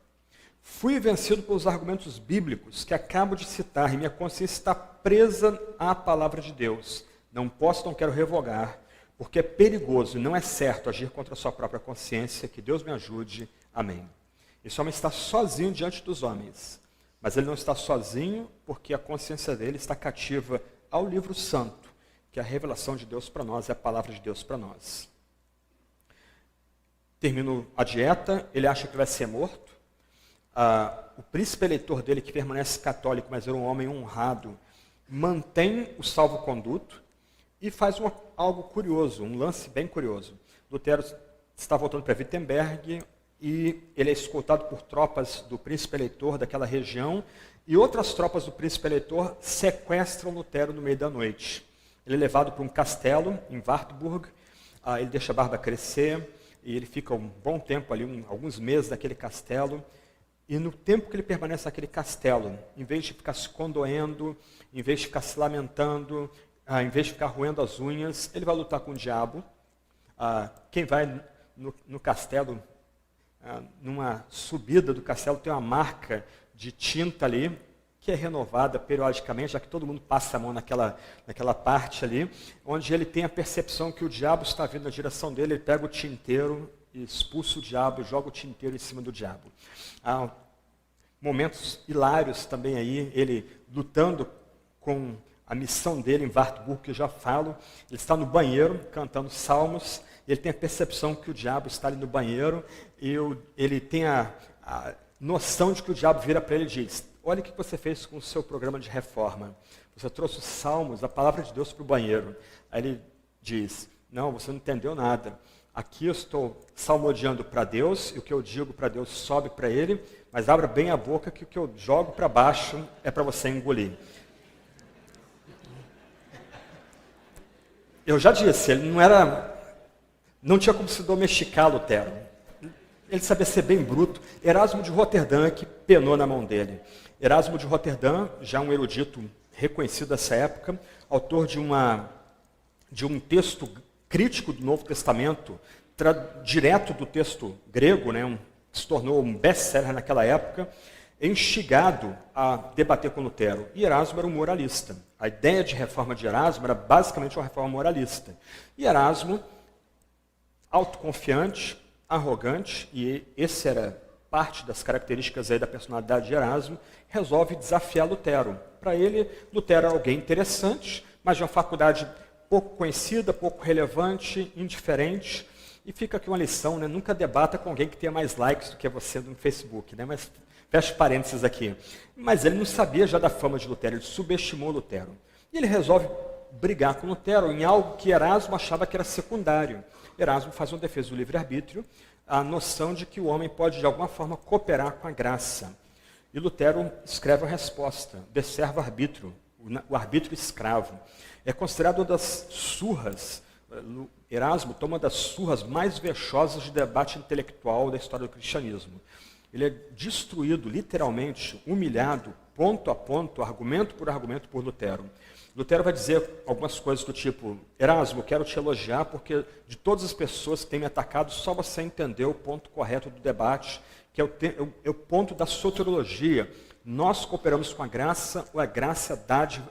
Fui vencido pelos argumentos bíblicos que acabo de citar, e minha consciência está presa à palavra de Deus. Não posso, não quero revogar, porque é perigoso e não é certo agir contra a sua própria consciência. Que Deus me ajude. Amém. Esse homem está sozinho diante dos homens, Mas ele não está sozinho, porque a consciência dele está cativa ao livro santo, que é a revelação de Deus para nós, é a palavra de Deus para nós. Termina a dieta, ele acha que vai ser morto. O príncipe eleitor dele, que permanece católico, mas era um homem honrado, mantém o salvo-conduto e faz algo curioso, um lance bem curioso. Lutero está voltando para Wittenberg e ele é escoltado por tropas do príncipe eleitor daquela região e outras tropas do príncipe eleitor sequestram Lutero no meio da noite. Ele é levado para um castelo em Wartburg, ele deixa a barba crescer e ele fica um bom tempo ali, alguns meses naquele castelo. E no tempo que ele permanece naquele castelo, em vez de ficar se condoendo, em vez de ficar se lamentando, em vez de ficar roendo as unhas, ele vai lutar com o diabo. Quem vai no castelo, numa subida do castelo, tem uma marca de tinta ali, que é renovada periodicamente, já que todo mundo passa a mão naquela parte ali, onde ele tem a percepção que o diabo está vindo na direção dele, ele pega o tinteiro, expulsa o diabo, joga o tinteiro em cima do diabo. Há momentos hilários também aí, ele lutando com a missão dele em Wartburg, que eu já falo, ele está no banheiro cantando salmos, ele tem a percepção que o diabo está ali no banheiro, e ele tem a noção de que o diabo vira para ele e diz: olha o que você fez com o seu programa de reforma, você trouxe os salmos, a palavra de Deus para o banheiro. Aí ele diz: não, você não entendeu nada. Aqui eu estou salmodiando para Deus, e o que eu digo para Deus sobe para ele, mas abra bem a boca que o que eu jogo para baixo é para você engolir. Eu já disse, ele não tinha como se domesticar Lutero. Ele sabia ser bem bruto. Erasmo de Roterdã que penou na mão dele. Erasmo de Roterdã, já um erudito reconhecido dessa época, autor de um texto crítico do Novo Testamento, direto do texto grego, que se tornou um best-seller naquela época, instigado a debater com Lutero. E Erasmo era um moralista. A ideia de reforma de Erasmo era basicamente uma reforma moralista. E Erasmo, autoconfiante, arrogante, e esse era parte das características aí da personalidade de Erasmo, resolve desafiar Lutero. Para ele, Lutero era alguém interessante, mas de uma faculdade pouco conhecida, pouco relevante, indiferente. E fica aqui uma lição, nunca debata com alguém que tenha mais likes do que você no Facebook, mas fecha parênteses aqui. Mas ele não sabia já da fama de Lutero, ele subestimou Lutero. E ele resolve brigar com Lutero em algo que Erasmo achava que era secundário. Erasmo faz uma defesa do livre-arbítrio, a noção de que o homem pode de alguma forma cooperar com a graça. E Lutero escreve a resposta: observa o arbítrio escravo. É considerado uma das surras, Erasmo toma uma das surras mais vexosas de debate intelectual da história do cristianismo. Ele é destruído, literalmente, humilhado, ponto a ponto, argumento por Lutero. Lutero vai dizer algumas coisas do tipo: Erasmo, quero te elogiar porque de todas as pessoas que têm me atacado, só você entendeu o ponto correto do debate, que é o ponto da soteriologia. Nós cooperamos com a graça, ou a graça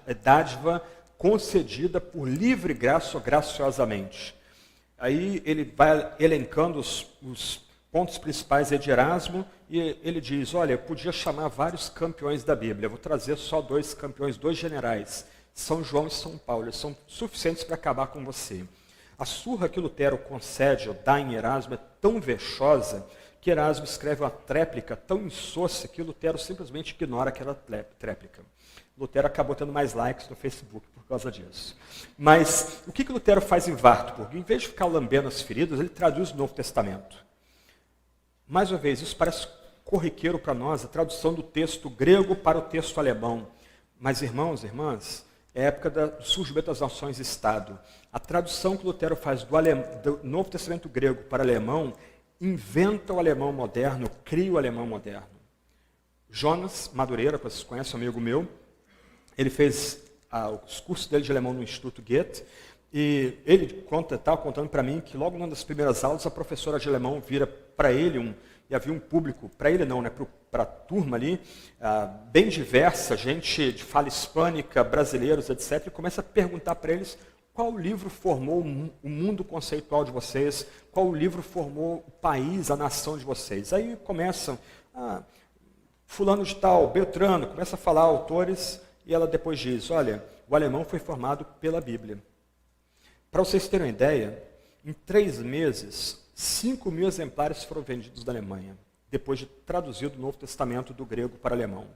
é dádiva concedida por livre graça ou graciosamente. Aí ele vai elencando os pontos principais de Erasmo, e ele diz: olha, eu podia chamar vários campeões da Bíblia, eu vou trazer só 2 campeões, 2 generais, São João e São Paulo, eles são suficientes para acabar com você. A surra que Lutero concede ou dá em Erasmo é tão vexosa que Erasmo escreve uma tréplica tão insossa que Lutero simplesmente ignora aquela tréplica. Lutero acabou tendo mais likes no Facebook por causa disso. Mas o que Lutero faz em Wartburg? Em vez de ficar lambendo as feridas, ele traduz o Novo Testamento. Mais uma vez, isso parece corriqueiro para nós, a tradução do texto grego para o texto alemão. Mas, irmãos e irmãs, é a época do surgimento das nações-estado. A tradução que Lutero faz do Novo Testamento grego para alemão inventa o alemão moderno, cria o alemão moderno. Jonas Madureira, que vocês conhecem, um amigo meu, ele fez os cursos dele de alemão no Instituto Goethe, e ele estava contando para mim que logo numa das primeiras aulas a professora de alemão vira para ele, e havia um público, para ele não, para a turma ali, bem diversa, gente de fala hispânica, brasileiros, etc., e começa a perguntar para eles qual livro formou o mundo conceitual de vocês, qual livro formou o país, a nação de vocês. Aí começam fulano de tal, Beltrano, começa a falar autores, e ela depois diz, olha, o alemão foi formado pela Bíblia. Para vocês terem uma ideia, em 3 meses, 5.000 exemplares foram vendidos da Alemanha, depois de traduzido o Novo Testamento do grego para alemão.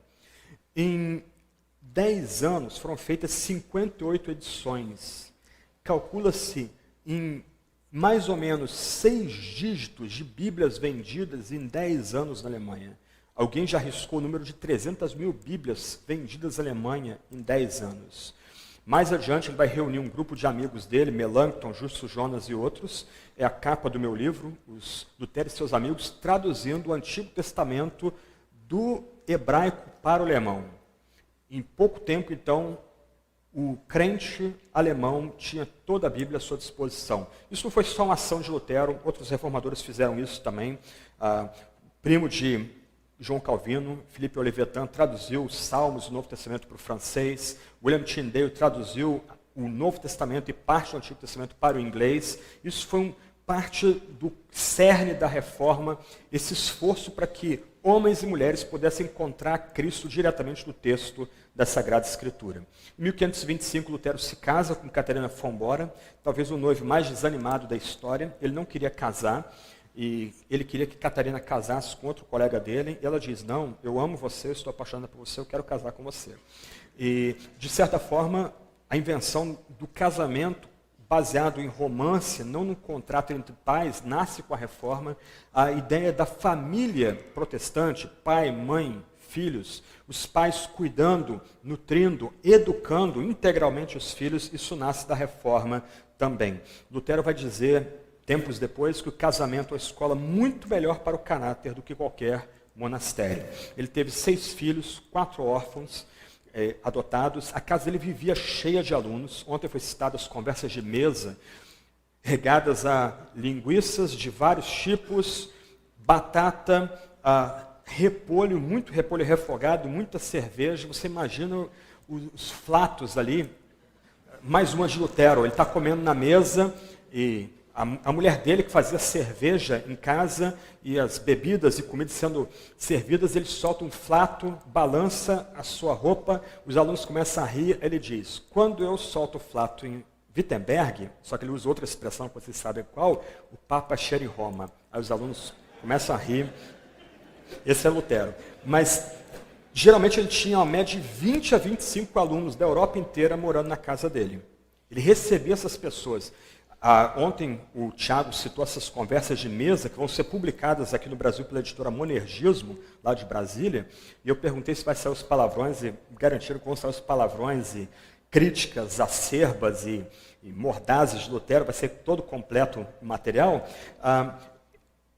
Em 10 anos foram feitas 58 edições. Calcula-se em mais ou menos 6 dígitos de Bíblias vendidas em 10 anos na Alemanha. Alguém já arriscou o número de 300.000 Bíblias vendidas na Alemanha em 10 anos. Mais adiante, ele vai reunir um grupo de amigos dele, Melanchthon, Justus Jonas e outros. É a capa do meu livro, os Lutero e seus amigos, traduzindo o Antigo Testamento do hebraico para o alemão. Em pouco tempo, então, o crente alemão tinha toda a Bíblia à sua disposição. Isso não foi só uma ação de Lutero, outros reformadores fizeram isso também. Primo de João Calvino, Philippe Olivetan, traduziu os Salmos do Novo Testamento para o francês. William Tyndale traduziu o Novo Testamento e parte do Antigo Testamento para o inglês. Isso foi parte do cerne da reforma, esse esforço para que homens e mulheres pudessem encontrar Cristo diretamente no texto da Sagrada Escritura. Em 1525, Lutero se casa com Catarina von Bora, talvez o noivo mais desanimado da história. Ele não queria casar, e ele queria que Catarina casasse com outro colega dele, e ela diz, não, eu amo você, eu estou apaixonada por você, eu quero casar com você. E, de certa forma, a invenção do casamento baseado em romance, não num contrato entre pais, nasce com a reforma. A ideia da família protestante, pai, mãe, filhos, os pais cuidando, nutrindo, educando integralmente os filhos, isso nasce da reforma também. Lutero vai dizer, tempos depois, que o casamento é uma escola muito melhor para o caráter do que qualquer monastério. Ele teve 6 filhos, 4 órfãos, adotados. A casa dele vivia cheia de alunos. Ontem foi citado as conversas de mesa, regadas a linguiças de vários tipos, batata, repolho, muito repolho refogado, muita cerveja. Você imagina os flatos ali. Mais uma de Lutero, ele está comendo na mesa e a mulher dele, que fazia cerveja em casa, e as bebidas e comidas sendo servidas, ele solta um flato, balança a sua roupa, os alunos começam a rir, ele diz, quando eu solto o flato em Wittenberg, só que ele usa outra expressão que vocês sabem qual, o Papa cheira em Roma. Aí os alunos começam a rir, esse é Lutero. Mas, geralmente, ele tinha uma média de 20 a 25 alunos da Europa inteira morando na casa dele. Ele recebia essas pessoas. Ontem o Tiago citou essas conversas de mesa que vão ser publicadas aqui no Brasil pela editora Monergismo, lá de Brasília, e eu perguntei se vai sair os palavrões, e garantiram que vão sair os palavrões e críticas acerbas e mordazes de Lutero, vai ser todo completo o material.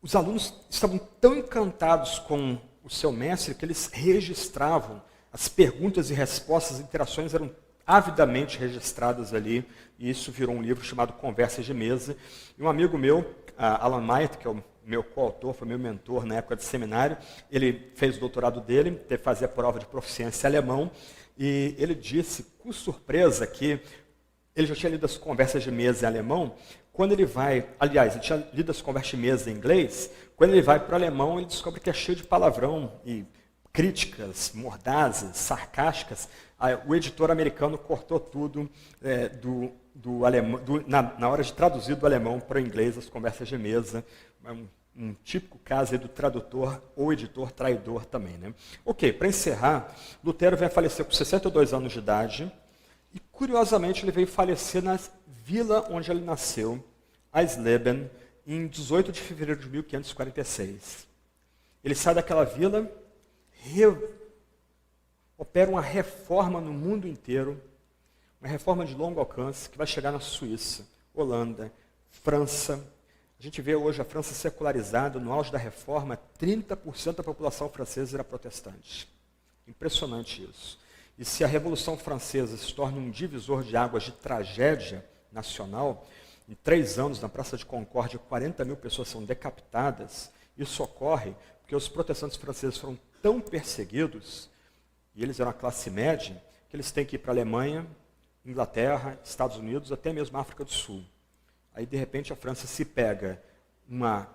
Os alunos estavam tão encantados com o seu mestre que eles registravam as perguntas e respostas, as interações eram avidamente registradas ali, e isso virou um livro chamado Conversas de Mesa. E um amigo meu, Alan Mayer, que é o meu coautor, foi meu mentor na época de seminário, ele fez o doutorado dele, teve que fazer a prova de proficiência em alemão, e ele disse, com surpresa, que ele já tinha lido as Conversas de Mesa em alemão. Quando ele vai, aliás, ele tinha lido as Conversas de Mesa em inglês, quando ele vai para o alemão, ele descobre que é cheio de palavrão e críticas mordazes, sarcásticas. O editor americano cortou tudo do alemão, na hora de traduzir do alemão para o inglês as Conversas de Mesa. Um típico caso do tradutor ou editor traidor também, né? Ok, para encerrar, Lutero veio a falecer com 62 anos de idade e, curiosamente, ele veio falecer na vila onde ele nasceu, Eisleben, em 18 de fevereiro de 1546. Ele sai daquela vila, opera uma reforma no mundo inteiro, uma reforma de longo alcance, que vai chegar na Suíça, Holanda, França. A gente vê hoje a França secularizada, no auge da reforma, 30% da população francesa era protestante. Impressionante isso. E se a Revolução Francesa se torna um divisor de águas de tragédia nacional, em 3 anos, na Praça de Concórdia, 40.000 pessoas são decapitadas, isso ocorre porque os protestantes franceses foram tão perseguidos, e eles eram a classe média, que eles têm que ir para a Alemanha, Inglaterra, Estados Unidos, até mesmo África do Sul. Aí, de repente, a França se pega uma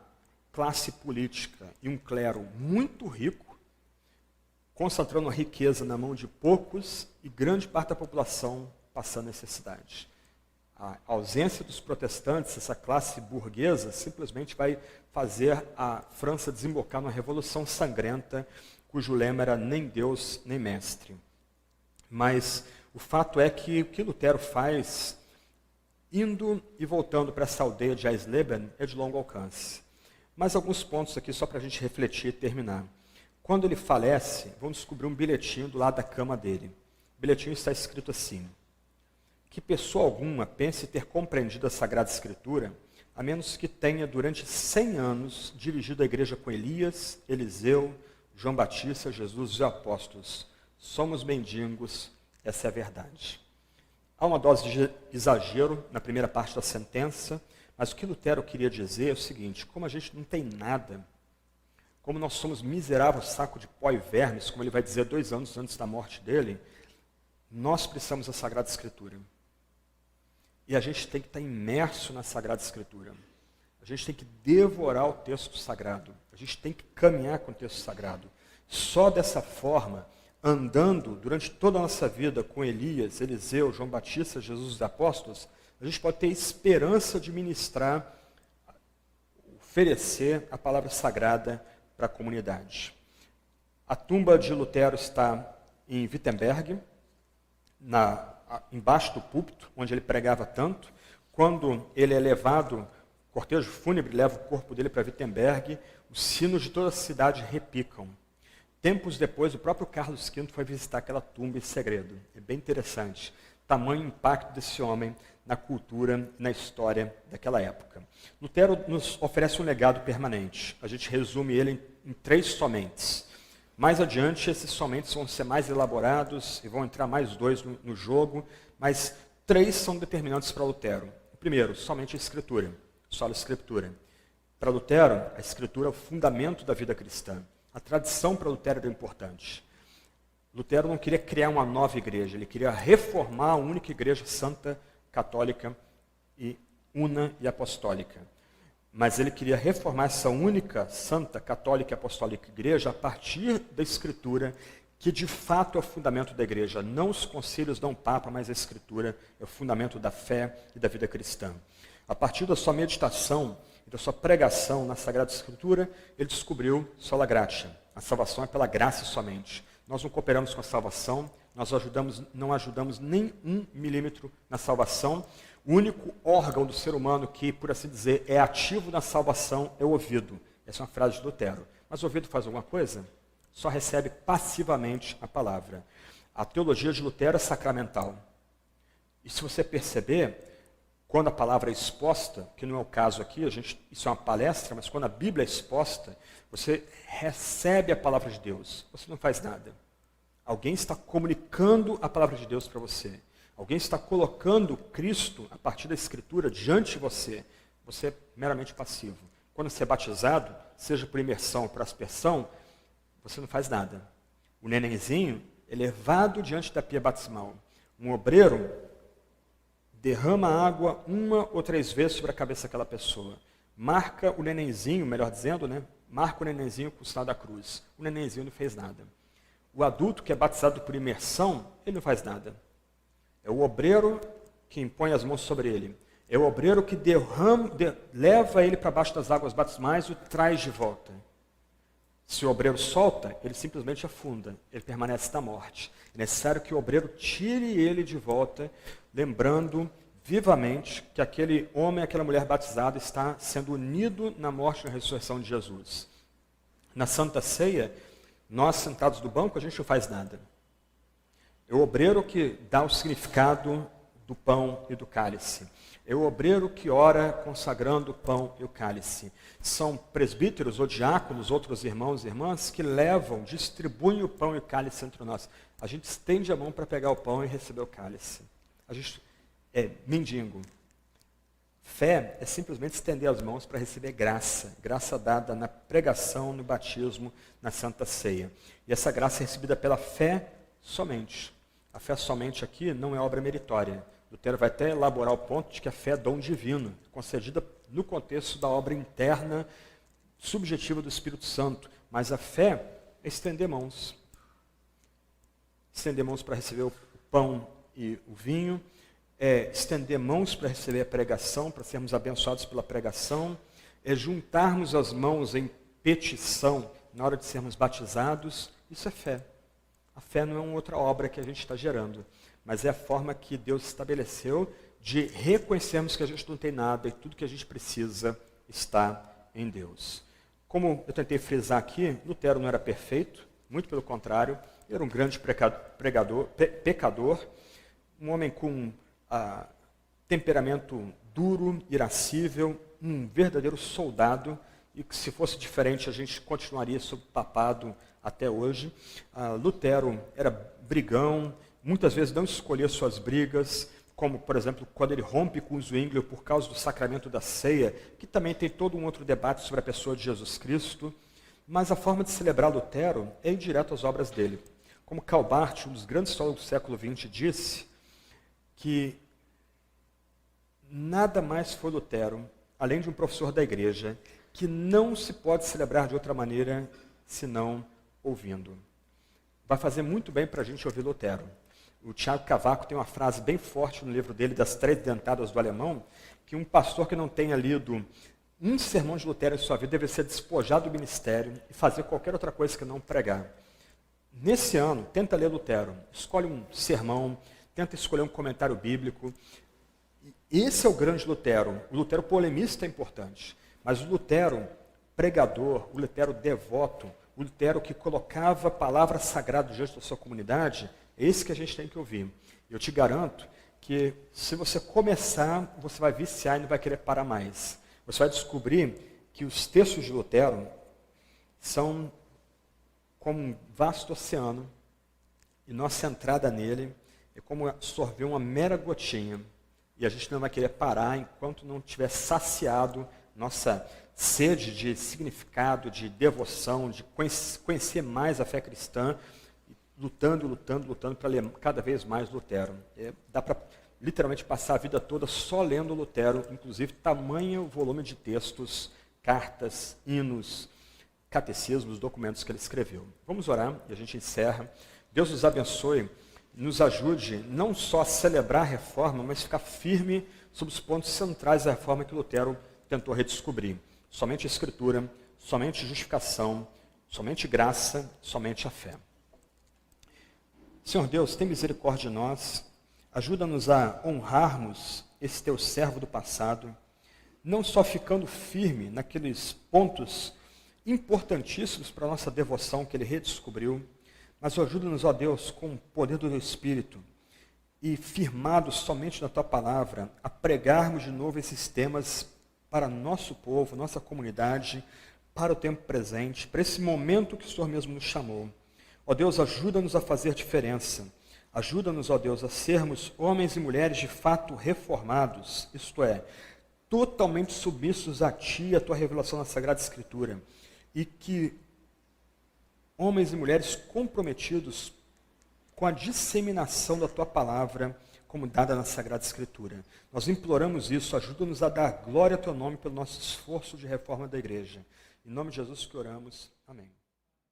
classe política e um clero muito rico, concentrando a riqueza na mão de poucos e grande parte da população passando necessidade. A ausência dos protestantes, essa classe burguesa, simplesmente vai fazer a França desembocar numa revolução sangrenta, cujo lema era nem Deus, nem mestre. Mas o fato é que o que Lutero faz, indo e voltando para essa aldeia de Eisleben, é de longo alcance. Mais alguns pontos aqui só para a gente refletir e terminar. Quando ele falece, vamos descobrir um bilhetinho do lado da cama dele. O bilhetinho está escrito assim: que pessoa alguma pense ter compreendido a Sagrada Escritura, a menos que tenha durante 100 anos dirigido a igreja com Elias, Eliseu, João Batista, Jesus e os apóstolos. Somos mendigos, essa é a verdade. Há uma dose de exagero na primeira parte da sentença, mas o que Lutero queria dizer é o seguinte: como a gente não tem nada, como nós somos miserável saco de pó e vermes, como ele vai dizer 2 anos antes da morte dele, nós precisamos da Sagrada Escritura. E a gente tem que estar imerso na Sagrada Escritura. A gente tem que devorar o texto sagrado. A gente tem que caminhar com o texto sagrado. Só dessa forma, andando durante toda a nossa vida com Elias, Eliseu, João Batista, Jesus e os apóstolos, a gente pode ter esperança de ministrar, oferecer a palavra sagrada para a comunidade. A tumba de Lutero está em Wittenberg, embaixo do púlpito, onde ele pregava tanto. Quando ele é levado, o cortejo fúnebre leva o corpo dele para Wittenberg, os sinos de toda a cidade repicam. Tempos depois, o próprio Carlos V foi visitar aquela tumba em segredo. É bem interessante. Tamanho impacto desse homem na cultura, na história daquela época. Lutero nos oferece um legado permanente. A gente resume ele em 3 somentes. Mais adiante, esses somentes vão ser mais elaborados e vão entrar mais 2 no jogo, mas 3 são determinantes para Lutero. O primeiro, somente a Escritura, só a Escritura. Para Lutero, a Escritura é o fundamento da vida cristã. A tradição para Lutero era importante. Lutero não queria criar uma nova igreja, ele queria reformar a única igreja santa, católica e una e apostólica. Mas ele queria reformar essa única santa, católica e apostólica igreja a partir da Escritura, que de fato é o fundamento da igreja. Não os concílios, não o Papa, mas a Escritura é o fundamento da fé e da vida cristã. A partir da sua meditação e da sua pregação na Sagrada Escritura, ele descobriu sola gratia. A salvação é pela graça somente. Nós não cooperamos com a salvação, nós não ajudamos nem 1 milímetro na salvação. O único órgão do ser humano que, por assim dizer, é ativo na salvação é o ouvido. Essa é uma frase de Lutero. Mas o ouvido faz alguma coisa? Só recebe passivamente a palavra. A teologia de Lutero é sacramental. E se você perceber, quando a palavra é exposta, que não é o caso aqui, isso é uma palestra, mas quando a Bíblia é exposta, você recebe a palavra de Deus. Você não faz nada. Alguém está comunicando a palavra de Deus para você. Alguém está colocando Cristo, a partir da Escritura, diante de você. Você é meramente passivo. Quando você é batizado, seja por imersão ou por aspersão, você não faz nada. O nenenzinho é levado diante da pia batismal. Um obreiro derrama água 1 ou 3 vezes sobre a cabeça daquela pessoa. Marca o nenenzinho, melhor dizendo, marca o nenenzinho com o sinal da cruz. O nenenzinho não fez nada. O adulto que é batizado por imersão, ele não faz nada. É o obreiro que impõe as mãos sobre ele. É o obreiro que leva ele para baixo das águas batismais e o traz de volta. Se o obreiro solta, ele simplesmente afunda. Ele permanece na morte. É necessário que o obreiro tire ele de volta, lembrando vivamente que aquele homem, aquela mulher batizada está sendo unido na morte e na ressurreição de Jesus. Na Santa Ceia, nós sentados do banco, a gente não faz nada. É o obreiro que dá o significado do pão e do cálice. É o obreiro que ora consagrando o pão e o cálice. São presbíteros ou diáconos, outros irmãos e irmãs, que distribuem o pão e o cálice entre nós. A gente estende a mão para pegar o pão e receber o cálice. A gente é mendigo. Fé é simplesmente estender as mãos para receber graça. Graça dada na pregação, no batismo, na Santa Ceia. E essa graça é recebida pela fé somente. A fé somente aqui não é obra meritória. Lutero vai até elaborar o ponto de que a fé é dom divino, concedida no contexto da obra interna, subjetiva do Espírito Santo. Mas a fé é estender mãos. estender mãos para receber o pão e o vinho, é estender mãos para receber a pregação, para sermos abençoados pela pregação, é juntarmos as mãos em petição na hora de sermos batizados. Isso é fé. A fé não é uma outra obra que a gente está gerando, mas é a forma que Deus estabeleceu de reconhecermos que a gente não tem nada e tudo que a gente precisa está em Deus. Como eu tentei frisar aqui, Lutero não era perfeito, muito pelo contrário, ele era um grande pecador, um homem com temperamento duro, irascível, um verdadeiro soldado, e que se fosse diferente a gente continuaria sob papado até hoje. Lutero era brigão, muitas vezes não escolhia suas brigas, como, por exemplo, quando ele rompe com Zwingli por causa do sacramento da ceia, que também tem todo um outro debate sobre a pessoa de Jesus Cristo. Mas a forma de celebrar Lutero é ir direto às obras dele. Como Karl Barth, um dos grandes teólogos do século XX, disse que nada mais foi Lutero, além de um professor da igreja, que não se pode celebrar de outra maneira senão ouvindo. Vai fazer muito bem para a gente ouvir Lutero. O Tiago Cavaco tem uma frase bem forte no livro dele, Das Três Dentadas do Alemão, que um pastor que não tenha lido um sermão de Lutero em sua vida deve ser despojado do ministério e fazer qualquer outra coisa que não pregar. Nesse ano, tenta ler Lutero, escolhe um sermão, tenta escolher um comentário bíblico. Esse é o grande Lutero. O Lutero polemista é importante, mas o Lutero pregador, o Lutero devoto, o Lutero que colocava a palavra sagrada diante da sua comunidade, é esse que a gente tem que ouvir. Eu te garanto que se você começar, você vai viciar e não vai querer parar mais. Você vai descobrir que os textos de Lutero são como um vasto oceano, e nossa entrada nele é como absorver uma mera gotinha, e a gente não vai querer parar enquanto não tiver saciado nossa sede de significado, de devoção, de conhecer mais a fé cristã, lutando para ler cada vez mais Lutero. Dá para literalmente passar a vida toda só lendo Lutero, inclusive tamanho volume de textos, cartas, hinos, catecismos, documentos que ele escreveu. Vamos orar e a gente encerra. Deus nos abençoe, nos ajude não só a celebrar a reforma, mas ficar firme sobre os pontos centrais da reforma que Lutero tentou redescobrir. Somente a Escritura, somente justificação, somente graça, somente a fé. Senhor Deus, tem misericórdia de nós, ajuda-nos a honrarmos esse teu servo do passado, não só ficando firme naqueles pontos importantíssimos para a nossa devoção que ele redescobriu, mas ajuda-nos, ó Deus, com o poder do teu Espírito e firmados somente na tua palavra, a pregarmos de novo esses temas para nosso povo, nossa comunidade, para o tempo presente, para esse momento que o Senhor mesmo nos chamou. Ó Deus, ajuda-nos a fazer diferença. Ajuda-nos, ó Deus, a sermos homens e mulheres de fato reformados, isto é, totalmente submissos a Ti e a Tua revelação na Sagrada Escritura. E que homens e mulheres comprometidos com a disseminação da Tua palavra, como dada na Sagrada Escritura. Nós imploramos isso, ajuda-nos a dar glória ao Teu nome pelo nosso esforço de reforma da igreja. Em nome de Jesus que oramos. Amém.